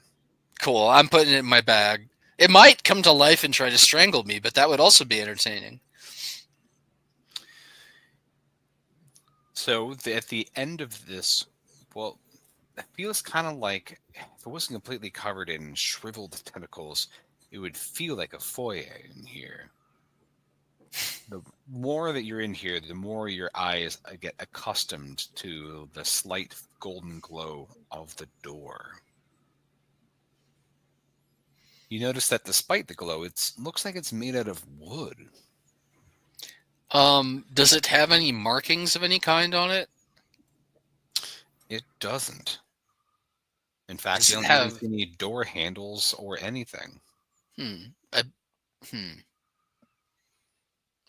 Speaker 3: Cool. I'm putting it in my bag. It might come to life and try to strangle me, but that would also be entertaining.
Speaker 4: So at the end of this, well, it feels kind of like if it wasn't completely covered in shriveled tentacles, it would feel like a foyer in here. The more that you're in here, the more your eyes get accustomed to the slight golden glow of the door. You notice that despite the glow, it looks like it's made out of wood.
Speaker 3: Does it have any markings of any kind on it?
Speaker 4: It doesn't. In fact,
Speaker 3: Does
Speaker 4: you
Speaker 3: it
Speaker 4: don't
Speaker 3: have
Speaker 4: even see any door handles or anything.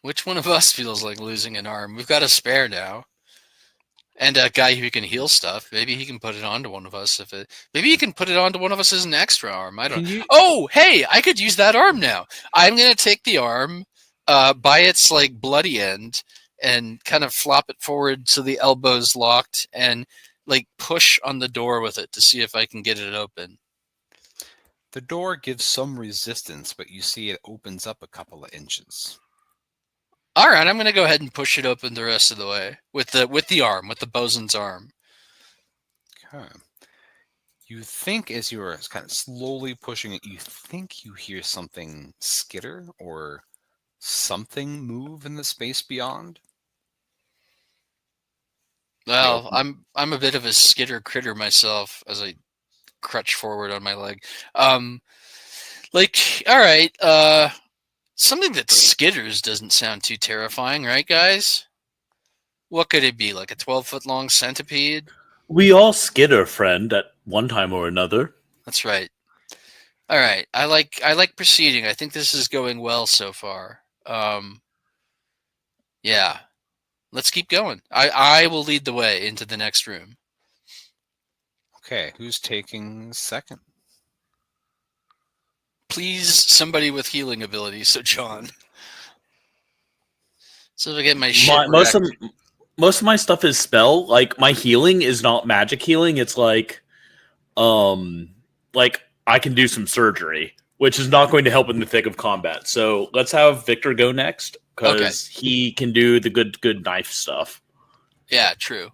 Speaker 3: Which one of us feels like losing an arm? We've got a spare now. And a guy who can heal stuff. Maybe he can put it onto one of us maybe he can put it onto one of us as an extra arm. I don't know. Oh, hey, I could use that arm now. I'm gonna take the arm by its like bloody end and kind of flop it forward so the elbow's locked and like push on the door with it to see if I can get it open.
Speaker 4: The door gives some resistance, but you see it opens up a couple of inches.
Speaker 3: All right, I'm going to go ahead and push it open the rest of the way with the arm, with the bosun's arm.
Speaker 4: Okay. You think as you're kind of slowly pushing it, you think you hear something skitter or something move in the space beyond.
Speaker 3: Well, I'm a bit of a skitter critter myself as I crutch forward on my leg. Like, all right, something that skitters doesn't sound too terrifying, right, guys? What could it be? Like a 12-foot long centipede?
Speaker 2: We all skitter, friend, at one time or another.
Speaker 3: That's right. All right, I like proceeding. I think this is going well so far. Yeah, let's keep going. I will lead the way into the next room.
Speaker 4: Okay, who's taking second?
Speaker 3: Please, somebody with healing abilities. So John. So I get my shit
Speaker 2: Most
Speaker 3: wrecked.
Speaker 2: of my stuff is spell. Like my healing is not magic healing. It's like I can do some surgery, which is not going to help in the thick of combat. So let's have Victor go next because he can do the good knife stuff.
Speaker 3: Yeah, true.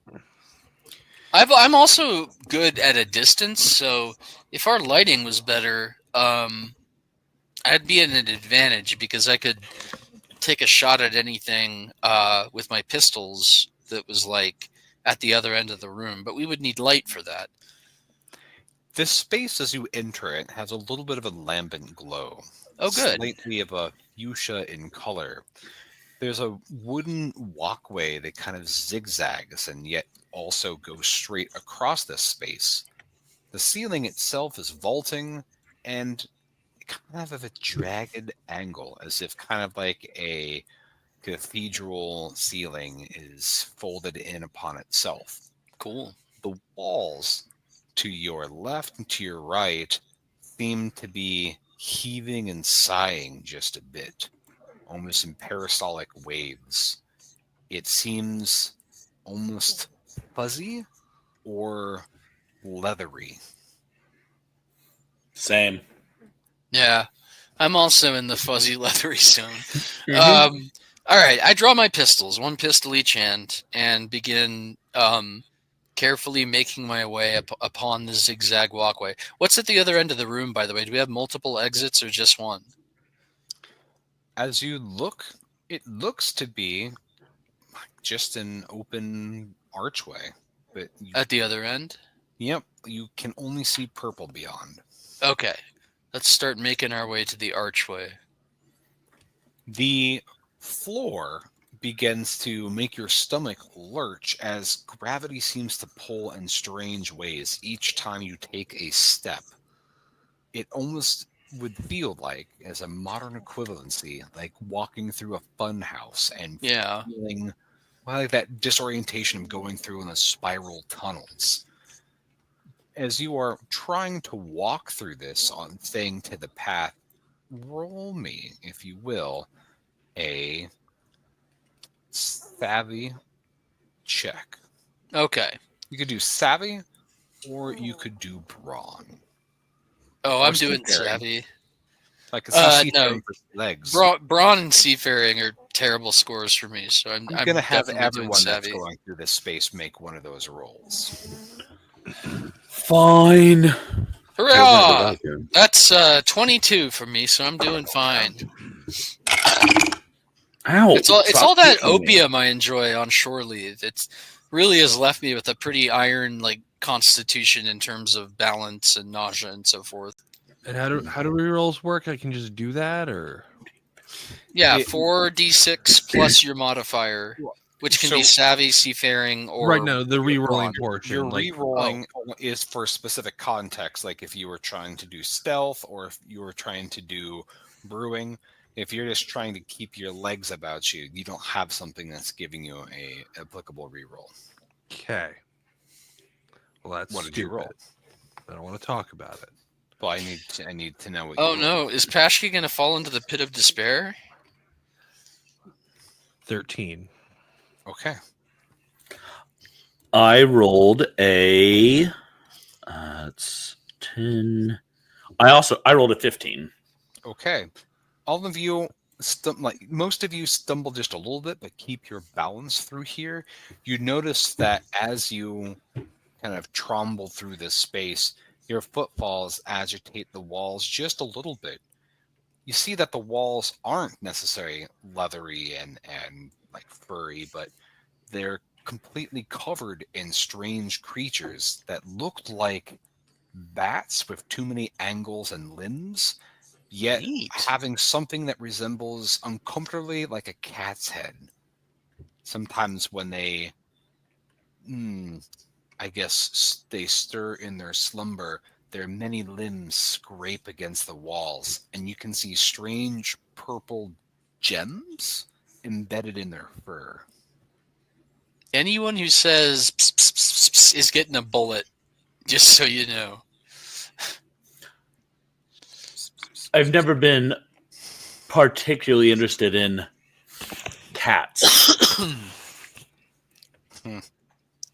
Speaker 3: I'm also good at a distance, so if our lighting was better, I'd be at an advantage because I could take a shot at anything with my pistols that was like at the other end of the room, but we would need light for that.
Speaker 4: This space, as you enter it, has a little bit of a lambent glow.
Speaker 3: Oh, good.
Speaker 4: Slightly of a fuchsia in color. There's a wooden walkway that kind of zigzags and yet also goes straight across this space. The ceiling itself is vaulting and kind of a jagged angle, as if kind of like a cathedral ceiling is folded in upon itself.
Speaker 3: Cool.
Speaker 4: The walls to your left and to your right seem to be heaving and sighing just a bit, almost in peristaltic waves. It seems almost fuzzy or leathery.
Speaker 2: Same.
Speaker 3: Yeah, I'm also in the fuzzy leathery zone. All right, I draw my pistols, one pistol each hand, and begin carefully making my way upon the zigzag walkway. What's at the other end of the room, by the way? Do we have multiple exits or just one?
Speaker 4: As you look, it looks to be just an open archway. But
Speaker 3: At the other end?
Speaker 4: Yep, you can only see purple beyond.
Speaker 3: Okay, let's start making our way to the archway.
Speaker 4: The floor begins to make your stomach lurch as gravity seems to pull in strange ways each time you take a step. It almost would feel like, as a modern equivalency, like walking through a fun house and feeling like that disorientation of going through in the spiral tunnels. As you are trying to walk through this on thing to the path, roll me, if you will, a savvy check.
Speaker 3: Okay.
Speaker 4: You could do savvy, or you could do brawn.
Speaker 3: Oh, I'm doing savvy.
Speaker 4: Like a seafaring for legs.
Speaker 3: Brawn and seafaring are terrible scores for me, so I'm
Speaker 4: going to have everyone that's
Speaker 3: savvy.
Speaker 4: going through this space make one of those rolls.
Speaker 2: Fine.
Speaker 3: Hurrah! That's 22 for me, so I'm doing fine.
Speaker 2: Ow!
Speaker 3: It's all that opium I enjoy on shore leave. It's really has left me with a pretty iron like constitution in terms of balance and nausea and so forth.
Speaker 6: And how do rerolls work? I can just do that, or
Speaker 3: 4d6 plus your modifier, which can be savvy, seafaring, or
Speaker 6: right now the rerolling portion.
Speaker 4: Your rerolling is for specific context, like if you were trying to do stealth or if you were trying to do brewing. If you're just trying to keep your legs about you, you don't have something that's giving you a applicable reroll.
Speaker 6: Okay. Well, that's
Speaker 4: what did you roll?
Speaker 6: I don't want to talk about it.
Speaker 4: Well, I need to know what.
Speaker 3: Oh no! Is Pashki going to fall into the pit of despair?
Speaker 6: 13.
Speaker 4: Okay.
Speaker 2: I rolled a. It's 10. I rolled a 15.
Speaker 4: Okay. All of you, most of you stumble just a little bit, but keep your balance through here. You notice that as you kind of tromble through this space, your footfalls agitate the walls just a little bit. You see that the walls aren't necessarily leathery and like furry, but they're completely covered in strange creatures that looked like bats with too many angles and limbs, yet
Speaker 3: Neat.
Speaker 4: having something that resembles uncomfortably like a cat's head. Sometimes when they, I guess, they stir in their slumber, their many limbs scrape against the walls, and you can see strange purple gems embedded in their fur.
Speaker 3: Anyone who says "Psst, psst, psst, psst," is getting a bullet, just so you know.
Speaker 2: I've never been particularly interested in cats.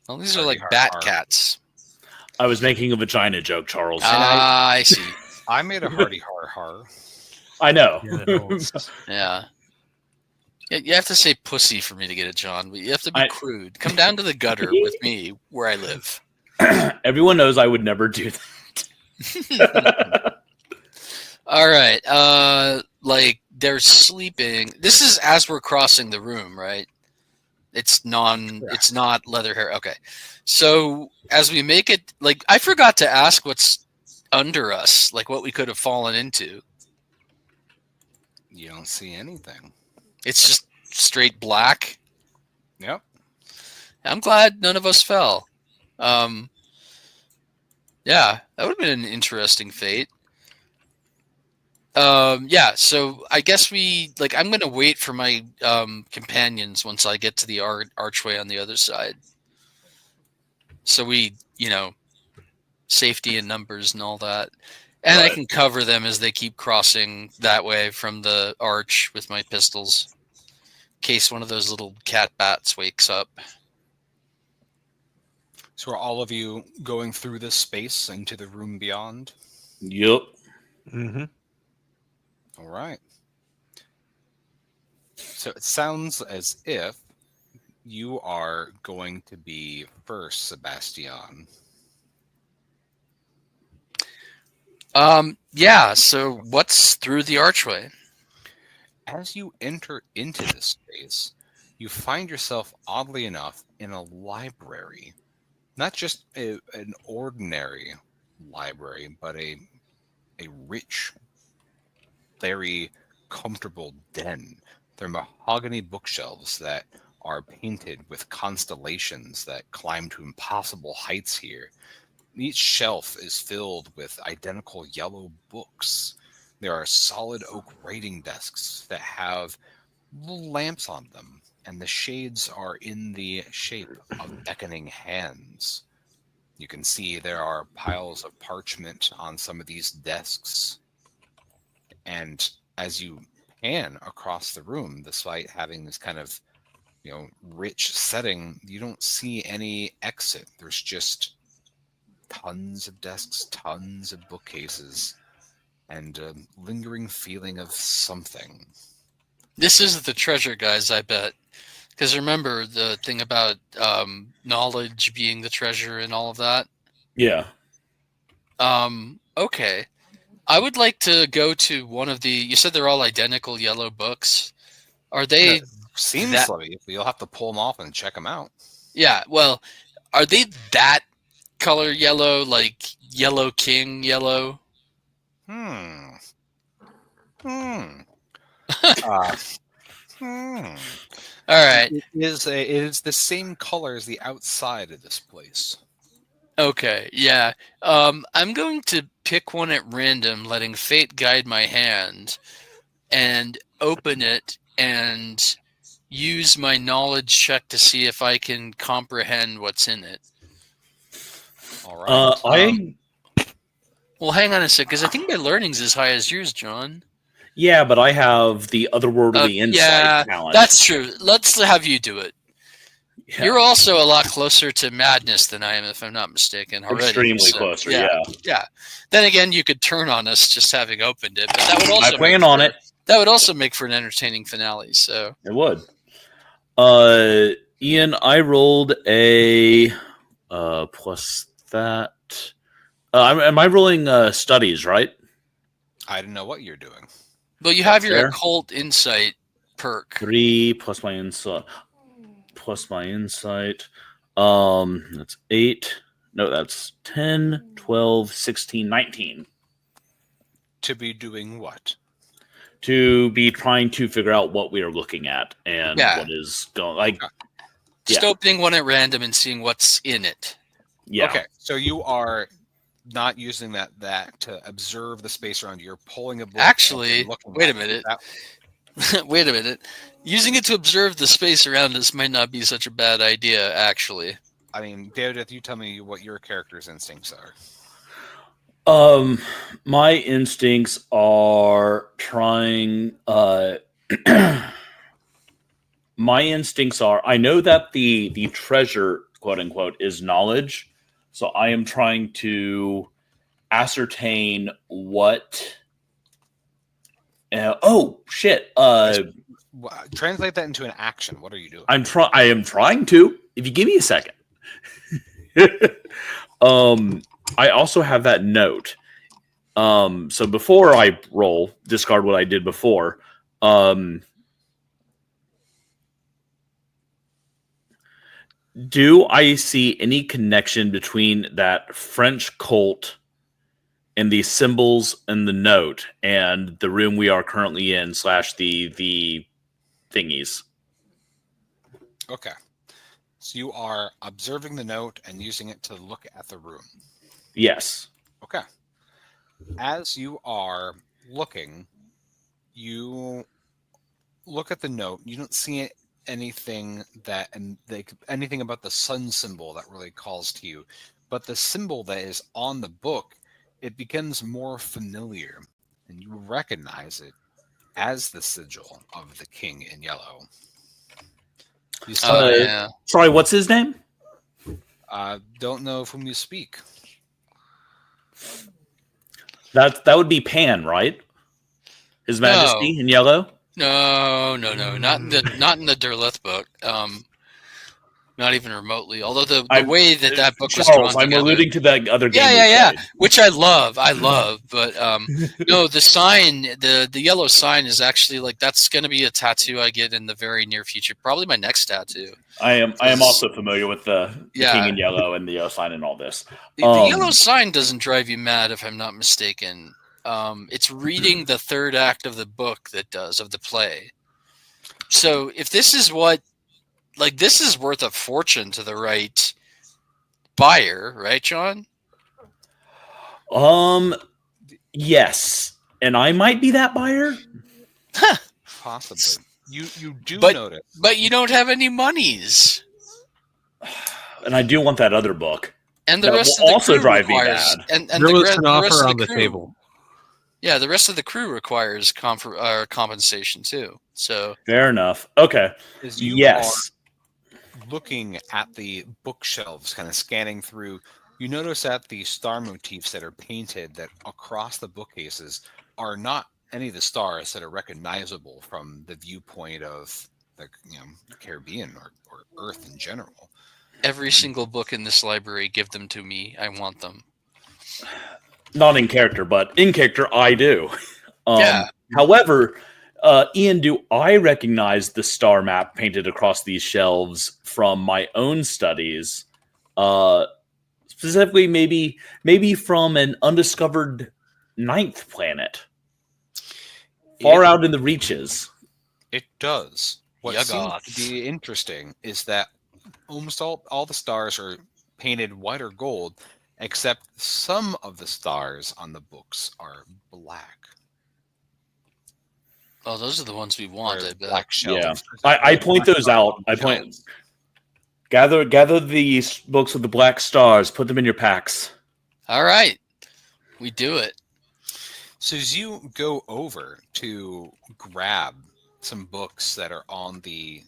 Speaker 3: Well, these are like bat cats.
Speaker 2: I was making a vagina joke, Charles.
Speaker 3: Ah, I see.
Speaker 4: I made a hearty har.
Speaker 2: I know.
Speaker 6: Yeah, that helps.
Speaker 3: Yeah. Yeah, you have to say pussy for me to get it, John. But you have to be
Speaker 2: I-
Speaker 3: crude. Come down to the gutter with me where I live.
Speaker 2: Everyone knows I would never do that.
Speaker 3: All right. Like they're sleeping. This is as we're crossing the room, right? It's not leather hair. Okay. So as we make it, like I forgot to ask what's under us, like what we could have fallen into.
Speaker 4: You don't see anything.
Speaker 3: It's just straight black.
Speaker 4: Yep.
Speaker 3: I'm glad none of us fell. Yeah, that would have been an interesting fate. Yeah, so I guess I'm gonna wait for my companions once I get to the archway on the other side. So we, safety in numbers and all that. And I
Speaker 2: Right.
Speaker 3: can cover them as they keep crossing that way from the arch with my pistols. In case one of those little cat bats wakes up.
Speaker 4: So are all of you going through this space into the room beyond?
Speaker 2: Yep.
Speaker 6: Mm-hmm.
Speaker 4: All right. So it sounds as if you are going to be first, Sebastian.
Speaker 3: Yeah, so what's through the archway?
Speaker 4: As you enter into this space, you find yourself, oddly enough, in a library. Not just an ordinary library, but a rich, very comfortable den. They're mahogany bookshelves that are painted with constellations that climb to impossible heights here. Each shelf is filled with identical yellow books. There are solid oak writing desks that have little lamps on them, and the shades are in the shape of beckoning hands. You can see there are piles of parchment on some of these desks. And as you pan across the room, despite having this kind of, rich setting, you don't see any exit. There's just tons of desks, tons of bookcases, and a lingering feeling of something.
Speaker 3: This is the treasure, guys, I bet. Because remember the thing about knowledge being the treasure and all of that?
Speaker 2: Yeah.
Speaker 3: Okay. I would like to go to one of the... You said they're all identical yellow books. Are they...
Speaker 4: Seems
Speaker 3: that-
Speaker 4: like you'll have to pull them off and check them out.
Speaker 3: Yeah, well, are they that color yellow, like Yellow King yellow?
Speaker 4: Uh,
Speaker 3: All right.
Speaker 4: It is the same color as the outside of this place.
Speaker 3: Okay, yeah. I'm going to pick one at random, letting fate guide my hand, and open it and use my knowledge check to see if I can comprehend what's in it.
Speaker 4: All right.
Speaker 3: Well, hang on a sec, because I think my learning's as high as yours, John.
Speaker 2: Yeah, but I have the otherworldly insight
Speaker 3: Yeah,
Speaker 2: talent.
Speaker 3: that's true. Let's have you do it.
Speaker 2: Yeah.
Speaker 3: You're also a lot closer to madness than I am, if I'm not mistaken. Already,
Speaker 2: Extremely
Speaker 3: so,
Speaker 2: closer, yeah.
Speaker 3: Then again, you could turn on us just having opened it, but that would also
Speaker 2: I plan on it.
Speaker 3: That would also make for an entertaining finale. So
Speaker 2: It would. Ian, I rolled a plus that. Am I rolling studies, right?
Speaker 4: I don't know what you're doing.
Speaker 3: well, you have your
Speaker 2: Fair.
Speaker 3: occult insight perk.
Speaker 2: 3 plus my insight. plus my insight. That's 8. No, that's 10, 12, 16, 19.
Speaker 4: To be doing what?
Speaker 2: To be trying to figure out what we are looking at and
Speaker 3: Yeah.
Speaker 2: what is going. Like,
Speaker 3: Just
Speaker 2: yeah.
Speaker 3: opening one at random and seeing what's in it.
Speaker 2: yeah.
Speaker 4: Okay, so you are not using that to observe the space around you. You're pulling a book.
Speaker 3: Actually,
Speaker 4: and looking
Speaker 3: wait a
Speaker 4: at it.
Speaker 3: minute.
Speaker 4: That-
Speaker 3: Wait a minute. Using it to observe the space around us might not be such a bad idea, actually.
Speaker 4: I mean, David, you tell me what your character's instincts are.
Speaker 2: My instincts are trying. My instincts are. I know that the treasure, quote unquote, is knowledge. So I am trying to ascertain what. Oh shit!
Speaker 4: Translate that into an action. What are you doing?
Speaker 2: I am trying to. If you give me a second. I also have that note. So before I roll, discard what I did before. Do I see any connection between that French cult and the symbols and the note and the room we are currently in / the thingies?
Speaker 4: Okay. So you are observing the note and using it to look at the room.
Speaker 2: Yes.
Speaker 4: Okay. As you are looking, you look at the note. You don't see anything anything about the sun symbol that really calls to you, but the symbol that is on the book, it becomes more familiar, and you recognize it as the sigil of the king in yellow. You see,
Speaker 3: Yeah.
Speaker 2: Sorry, what's his name?
Speaker 4: don't know of whom you speak.
Speaker 2: That would be Pan, right? His Majesty in yellow.
Speaker 3: No, not in the Derleth book. Not even remotely. Although the way that book was
Speaker 2: Charles,
Speaker 3: drawn
Speaker 2: I'm
Speaker 3: together,
Speaker 2: alluding to that other game.
Speaker 3: yeah, which I love, but no, the sign, the yellow sign is actually like that's going to be a tattoo I get in the very near future, probably my next tattoo.
Speaker 2: I am also familiar with the King in Yellow and the sign and all this.
Speaker 3: The yellow sign doesn't drive you mad, if I'm not mistaken. It's reading the third act of the book of the play. So if this is this is worth a fortune to the right buyer, right, John?
Speaker 2: Yes, and I might be that buyer.
Speaker 4: Possibly. You do notice,
Speaker 3: but you don't have any monies,
Speaker 2: and I do want that other book.
Speaker 3: And the rest of the
Speaker 2: also
Speaker 3: crew
Speaker 2: drive
Speaker 3: requires,
Speaker 2: me
Speaker 3: and
Speaker 6: there was an offer
Speaker 3: rest of
Speaker 6: on the
Speaker 3: crew,
Speaker 6: table.
Speaker 3: Yeah, the rest of the crew requires compensation too. So
Speaker 2: fair enough. Okay.
Speaker 4: As you
Speaker 2: yes.
Speaker 4: are looking at the bookshelves, kind of scanning through, you notice that the star motifs that are painted that across the bookcases are not any of the stars that are recognizable from the viewpoint of the Caribbean or Earth in general.
Speaker 3: Every single book in this library, give them to me. I want them.
Speaker 2: Not in character, but in character, I do.
Speaker 3: Yeah.
Speaker 2: However, Ian, do I recognize the star map painted across these shelves from my own studies? Specifically, maybe from an undiscovered ninth planet, far out in the reaches.
Speaker 4: It does. What seems to be interesting is that almost all the stars are painted white or gold, except some of the stars on the books are black.
Speaker 3: Oh, those are the ones we want.
Speaker 4: Black shells.
Speaker 2: Yeah, I point those out. I point. Gather these books with the black stars. Put them in your packs.
Speaker 3: All right, we do it.
Speaker 4: So as you go over to grab some books that are on the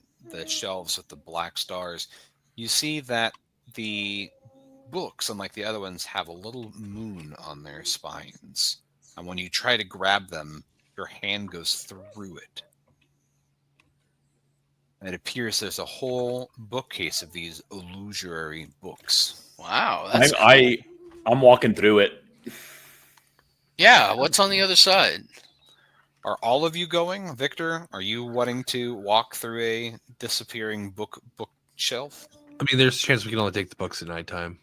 Speaker 4: shelves with the black stars, you see that the books, unlike the other ones, have a little moon on their spines. And when you try to grab them, your hand goes through it. And it appears there's a whole bookcase of these illusory books.
Speaker 3: Wow.
Speaker 2: I'm walking through it.
Speaker 3: Yeah, what's on the other side?
Speaker 4: Are all of you going? Victor, are you wanting to walk through a disappearing book shelf?
Speaker 6: I mean, there's a chance we can only take the books at nighttime.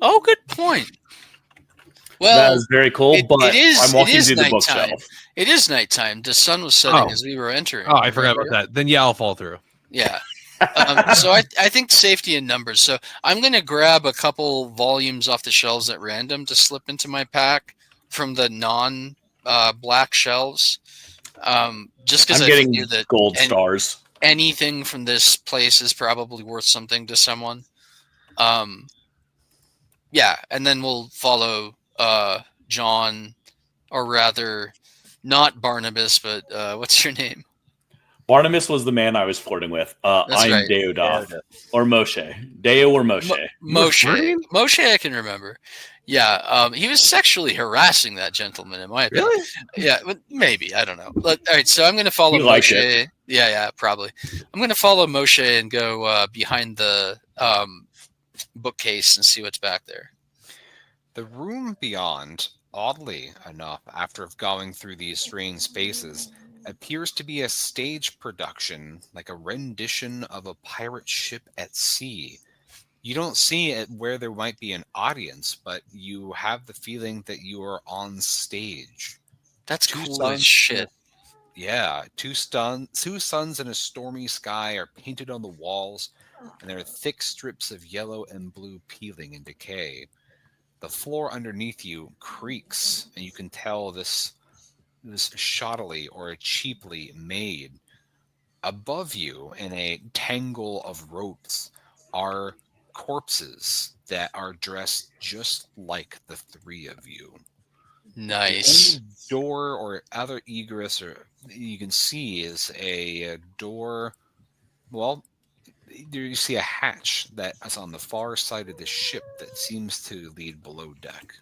Speaker 3: Oh, good point.
Speaker 2: That
Speaker 3: Well,
Speaker 2: is very cool, but I'm walking through the
Speaker 3: nighttime.
Speaker 2: bookshelf.
Speaker 3: It is nighttime. The sun was setting
Speaker 6: Oh.
Speaker 3: as we were entering.
Speaker 6: Oh, I forgot
Speaker 3: remember?
Speaker 6: about that. Then yeah, I'll fall through.
Speaker 3: Yeah. So I think safety in numbers. So I'm going to grab a couple volumes off the shelves at random to slip into my pack from the non-black shelves. Just because
Speaker 2: I'm
Speaker 3: I
Speaker 2: getting
Speaker 3: figure that
Speaker 2: gold stars.
Speaker 3: anything from this place is probably worth something to someone. Yeah, and then we'll follow John, or rather, not Barnabas, but what's your name?
Speaker 2: Barnabas was the man I was flirting with.
Speaker 3: That's
Speaker 2: I'm
Speaker 3: right.
Speaker 2: Deodoth. Or Moshe. Deo or Moshe.
Speaker 3: Moshe. Moshe, I can remember. Yeah, he was sexually harassing that gentleman, in my opinion.
Speaker 6: Really?
Speaker 3: Yeah, but maybe. I don't know. All right, so I'm going to follow
Speaker 2: He liked
Speaker 3: Moshe.
Speaker 2: it.
Speaker 3: Yeah, probably. I'm going to follow Moshe and go behind the bookcase and see what's back there.
Speaker 4: The room beyond, oddly enough, after going through these strange spaces, appears to be a stage production, like a rendition of a pirate ship at sea. You don't see it where there might be an audience, but you have the feeling that you are on stage.
Speaker 3: That's
Speaker 4: Two
Speaker 3: cool as
Speaker 4: suns-
Speaker 3: shit.
Speaker 4: Yeah, two suns in a stormy sky are painted on the walls, and there are thick strips of yellow and blue peeling in decay. The floor underneath you creaks, and you can tell this shoddily or cheaply made. Above you, in a tangle of ropes, are corpses that are dressed just like the three of you.
Speaker 3: Nice.
Speaker 4: The only door or other egress or you can see is a door. Well, there you see a hatch that is on the far side of the ship that seems to lead below deck.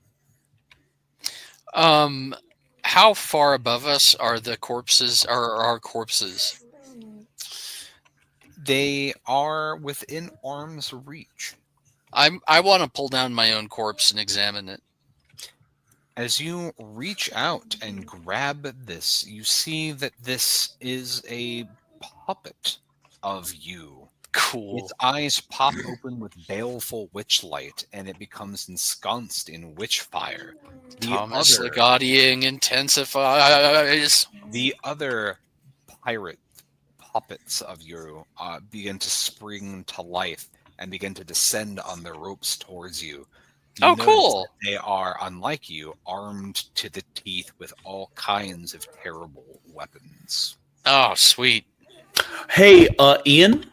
Speaker 3: How far above us are the corpses? Are our corpses?
Speaker 4: They are within arm's reach.
Speaker 3: I want to pull down my own corpse and examine it.
Speaker 4: As you reach out and grab this, you see that this is a puppet of you.
Speaker 3: Cool.
Speaker 4: Its eyes pop open with baleful witchlight, and it becomes ensconced in witch fire.
Speaker 3: Thomas Ligottiing intensifies.
Speaker 4: The other pirate puppets of you begin to spring to life and begin to descend on their ropes towards you. You
Speaker 3: Oh,
Speaker 4: notice
Speaker 3: cool.
Speaker 4: that they are, unlike you, armed to the teeth with all kinds of terrible weapons.
Speaker 3: Oh, sweet.
Speaker 2: Hey, Ian?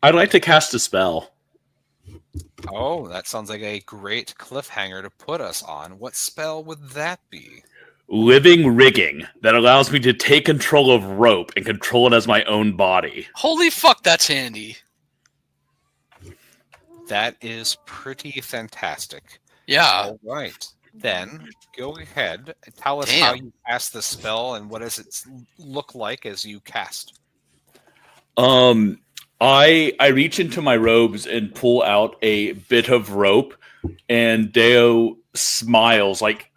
Speaker 2: I'd like to cast a spell.
Speaker 4: Oh, that sounds like a great cliffhanger to put us on. What spell would that be?
Speaker 2: Living rigging that allows me to take control of rope and control it as my own body.
Speaker 3: Holy fuck, that's handy.
Speaker 4: That is pretty fantastic.
Speaker 3: Yeah.
Speaker 4: All right. Then go ahead. Tell us how you cast the spell and what does it look like as you cast.
Speaker 2: I reach into my robes and pull out a bit of rope, and Deo smiles like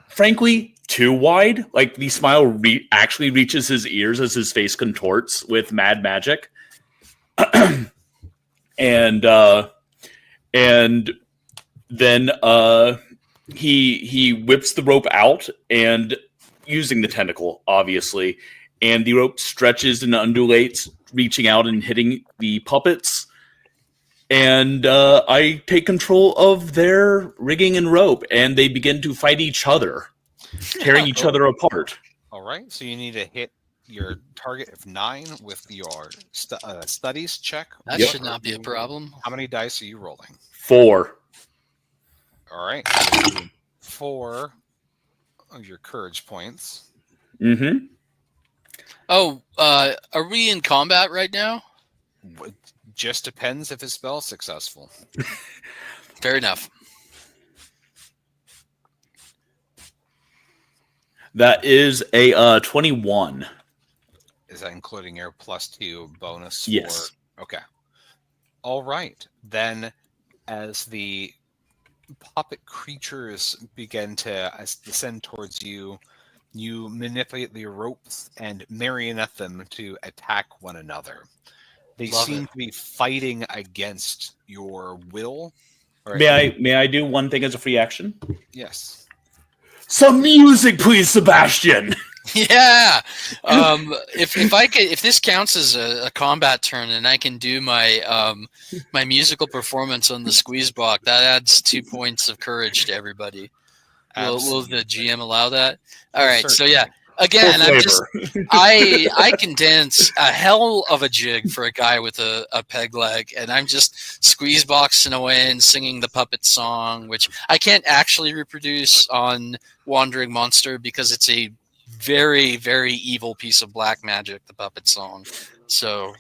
Speaker 2: frankly too wide. Like the smile actually reaches his ears as his face contorts with mad magic. and then he whips the rope out and using the tentacle, obviously, and the rope stretches and undulates, reaching out and hitting the puppets. And I take control of their rigging and rope, and they begin to fight each other, tearing each other apart.
Speaker 4: All right, so you need to hit your target of 9 with your studies check.
Speaker 3: That should not be a problem.
Speaker 4: How many dice are you rolling?
Speaker 2: 4.
Speaker 4: All right, 4 of your courage points.
Speaker 2: Mm-hmm.
Speaker 3: Oh, are we in combat right now?
Speaker 4: It just depends if his spell's successful.
Speaker 3: Fair enough.
Speaker 2: That is a 21.
Speaker 4: Is that including your +2 bonus?
Speaker 2: Yes.
Speaker 4: Okay. All right. Then as the puppet creatures begin to descend towards you, You manipulate the ropes and marionette them to attack one another. They
Speaker 3: Love
Speaker 4: seem
Speaker 3: it.
Speaker 4: to be fighting against your will. Or
Speaker 2: May I do one thing as a free action?
Speaker 4: Yes.
Speaker 2: Some music, please, Sebastian.
Speaker 3: Yeah. If this counts as a combat turn, and I can do my my musical performance on the squeeze block, that adds 2 points of courage to everybody. Will the GM allow that? All right. So yeah. Again, I can dance a hell of a jig for a guy with a peg leg, and I'm just squeeze boxing away and singing the puppet song, which I can't actually reproduce on Wandering Monster because it's a very, very evil piece of black magic, the puppet song. So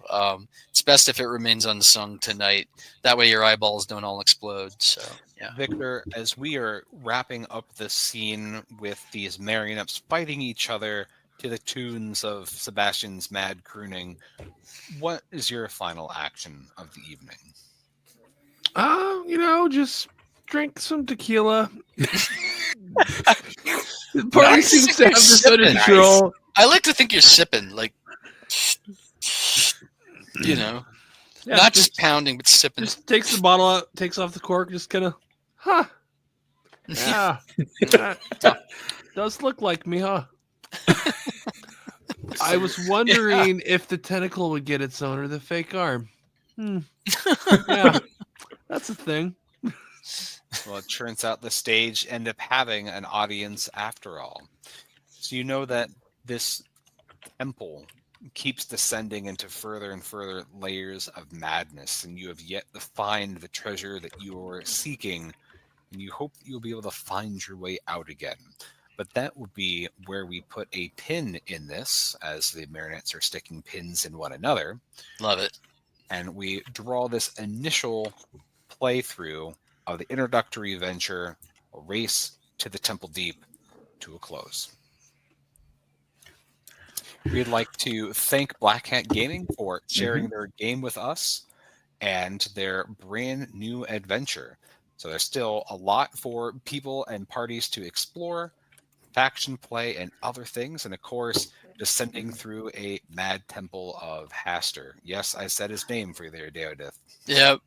Speaker 3: it's best if it remains unsung tonight. That way your eyeballs don't all explode. So yeah.
Speaker 4: Victor, as we are wrapping up this scene with these marionettes fighting each other to the tunes of Sebastian's mad crooning, what is your final action of the evening?
Speaker 6: Just drink some tequila. The party seems to have this under control.
Speaker 3: I like to think you're sipping, like, not just pounding, but sipping.
Speaker 6: Just takes the bottle out, takes off the cork, just kind of, yeah, does look like me, huh? I was wondering if the tentacle would get its owner the fake arm. Yeah, that's a thing.
Speaker 4: Well, it turns out the stage ended up having an audience after all. So you know that this temple keeps descending into further and further layers of madness, and you have yet to find the treasure that you are seeking, and you hope that you'll be able to find your way out again. But that will be where we put a pin in this, as the marionettes are sticking pins in one another.
Speaker 3: Love it.
Speaker 4: And we draw this initial playthrough of the introductory venture, A Race to the Temple Deep, to a close. We'd like to thank Black Hat Gaming for sharing their game with us and their brand new adventure. So there's still a lot for people and parties to explore, faction play, and other things. And of course, descending through a mad temple of Hastur. Yes, I said his name for their Deodith.
Speaker 3: Yep.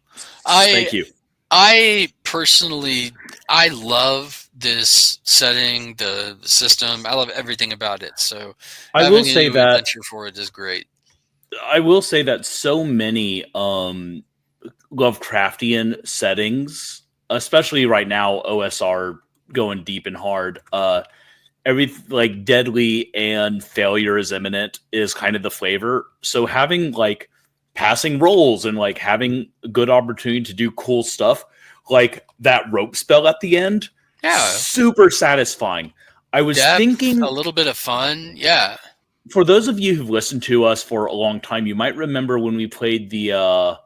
Speaker 2: Thank you.
Speaker 3: I personally, I love this setting, the system. I love everything about it. So
Speaker 2: I will say that
Speaker 3: adventure for it is great.
Speaker 2: I will say that so many Lovecraftian settings, especially right now, OSR going deep and hard. Everything deadly and failure is imminent is kind of the flavor. So having passing rolls and having a good opportunity to do cool stuff, like that rope spell at the end, super satisfying. I was thinking
Speaker 3: a little bit of fun, yeah.
Speaker 2: For those of you who've listened to us for a long time, you might remember when we played the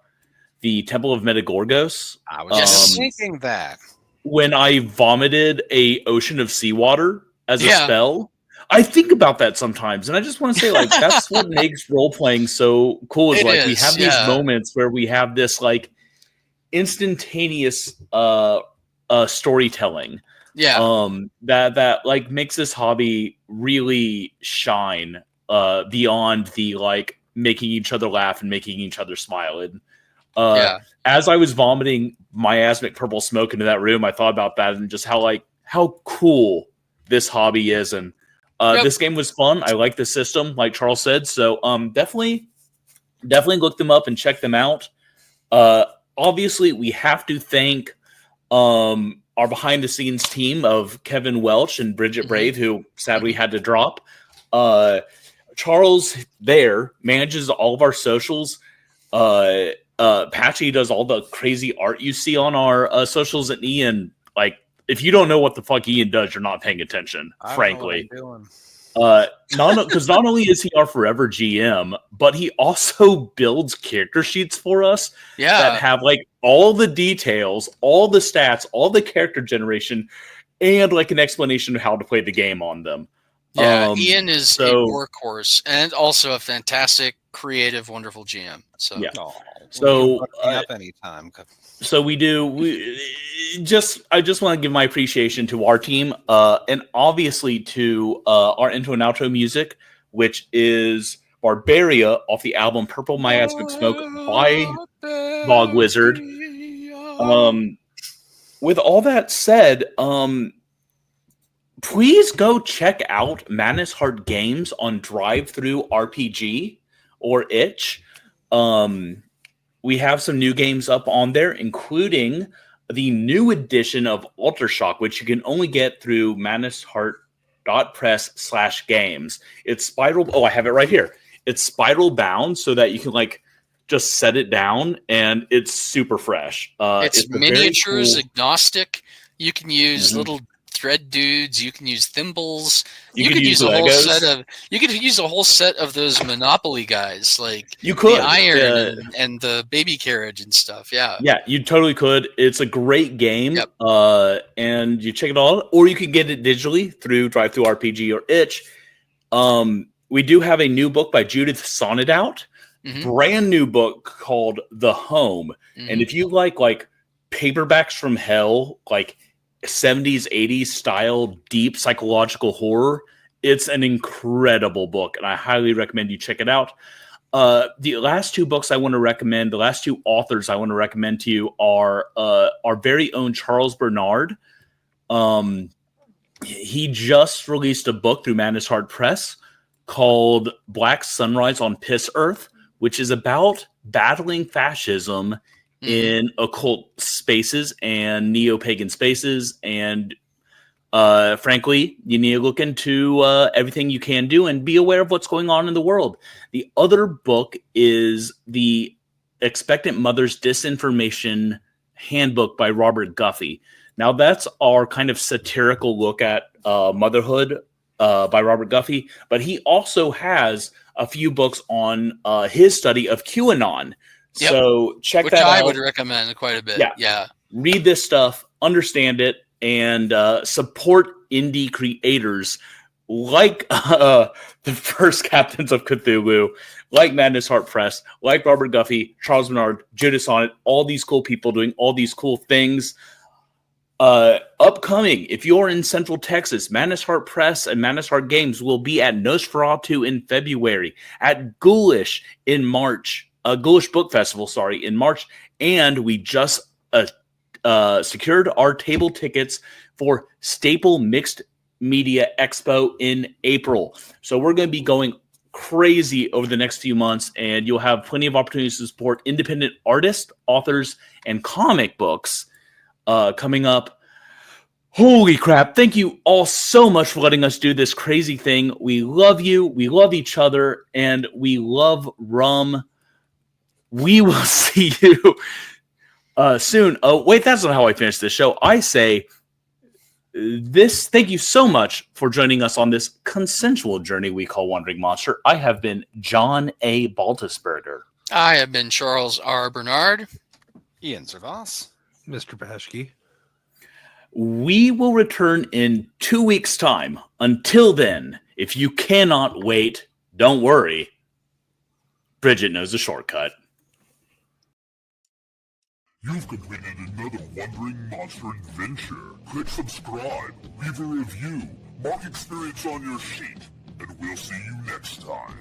Speaker 2: Temple of Metagorgos.
Speaker 4: I was just thinking that
Speaker 2: when I vomited a ocean of seawater as a spell. I think about that sometimes, and I just want to say, that's what makes role playing so cool. Is we have these moments where we have this instantaneous storytelling. Yeah. That makes this hobby really shine beyond the making each other laugh and making each other smile. And as I was vomiting miasmic purple smoke into that room, I thought about that and just how cool this hobby is. And this game was fun. I like the system, like Charles said. So definitely look them up and check them out. Obviously, we have to thank our behind-the-scenes team of Kevin Welch and Bridget Brave, who sadly had to drop. Charles there manages all of our socials. Patchy does all the crazy art you see on our socials, and Ian, if you don't know what the fuck Ian does, you're not paying attention, frankly. Because not only is he our forever GM, but he also builds character sheets for us that have all the details, all the stats, all the character generation, and an explanation of how to play the game on them.
Speaker 3: Yeah, Ian is a
Speaker 2: so-
Speaker 3: workhorse and also a fantastic, creative, wonderful GM. So
Speaker 2: Yeah.
Speaker 4: Oh,
Speaker 2: So,
Speaker 4: look me up anytime.
Speaker 2: So we do. I just want to give my appreciation to our team, and obviously to our intro and outro music, which is Barbaria off the album "Purple Miasmic Smoke" by Bog Wizard. With all that said, please go check out Madness Heart Games on Drive-Thru RPG or Itch. We have some new games up on there, including the new edition of Ultrashock, which you can only get through madnessheart.press/games. It's spiral. Oh, I have it right here. It's spiral bound so that you can just set it down, and it's super fresh.
Speaker 3: it's
Speaker 2: a very
Speaker 3: miniatures
Speaker 2: cool-
Speaker 3: agnostic. You can use
Speaker 2: Mhm.
Speaker 3: little thread dudes. You can use thimbles.
Speaker 2: You
Speaker 3: could
Speaker 2: could use
Speaker 3: a whole
Speaker 2: Legos.
Speaker 3: set of. You could use a whole set of those Monopoly guys, like
Speaker 2: You could
Speaker 3: the iron and the baby carriage and stuff. Yeah.
Speaker 2: Yeah, you totally could. It's a great game.
Speaker 3: Yep.
Speaker 2: And you check it all out, or you can get it digitally through Drive-Thru RPG or Itch. We do have a new book by Judith Sonnet out.
Speaker 3: Mhm.
Speaker 2: Brand new book called The Home.
Speaker 3: Mhm.
Speaker 2: And if you like paperbacks from hell, 70s, 80s style deep psychological horror, it's an incredible book, and I highly recommend you check it out. The last two books I want to recommend, the last two authors I want to recommend to you are our very own Charles Bernard. He just released a book through Madness Heart Press called Black Sunrise on Piss Earth, which is about battling fascism in occult spaces and neo-pagan spaces. And frankly, you need to look into everything you can do and be aware of what's going on in the world. The other book is the Expectant Mother's Disinformation Handbook by Robert Guffey. Now, that's our kind of satirical look at motherhood by Robert Guffey, but he also has a few books on his study of QAnon.
Speaker 3: Yep.
Speaker 2: So check
Speaker 3: Which
Speaker 2: that out.
Speaker 3: I would recommend quite a bit. Yeah.
Speaker 2: Read this stuff, understand it, and support indie creators like the first Captains of Cthulhu, like Madness Heart Press, like Robert Guffey, Charles Bernard, Judith Sonnet, all these cool people doing all these cool things. Upcoming, if you're in Central Texas, Madness Heart Press and Madness Heart Games will be at Nosferatu in February, at Ghoulish in March, Ghoulish Book Festival, in March, and we just secured our table tickets for Staple Mixed Media Expo in April. So we're going to be going crazy over the next few months, and you'll have plenty of opportunities to support independent artists, authors, and comic books coming up. Holy crap. Thank you all so much for letting us do this crazy thing. We love you. We love each other. And we love rum. We will see you soon. Oh, wait, that's not how I finish this show. I say this. Thank you so much for joining us on this consensual journey we call Wandering Monster. I have been John A. Baltusberger.
Speaker 3: I have been Charles R. Bernard.
Speaker 4: Ian Servas.
Speaker 6: Mr. Bashke.
Speaker 2: We will return in 2 weeks' time. Until then, if you cannot wait, don't worry. Bridget knows a shortcut.
Speaker 1: You've completed another Wandering Monster adventure. Click subscribe, leave a review, mark experience on your sheet, and we'll see you next time.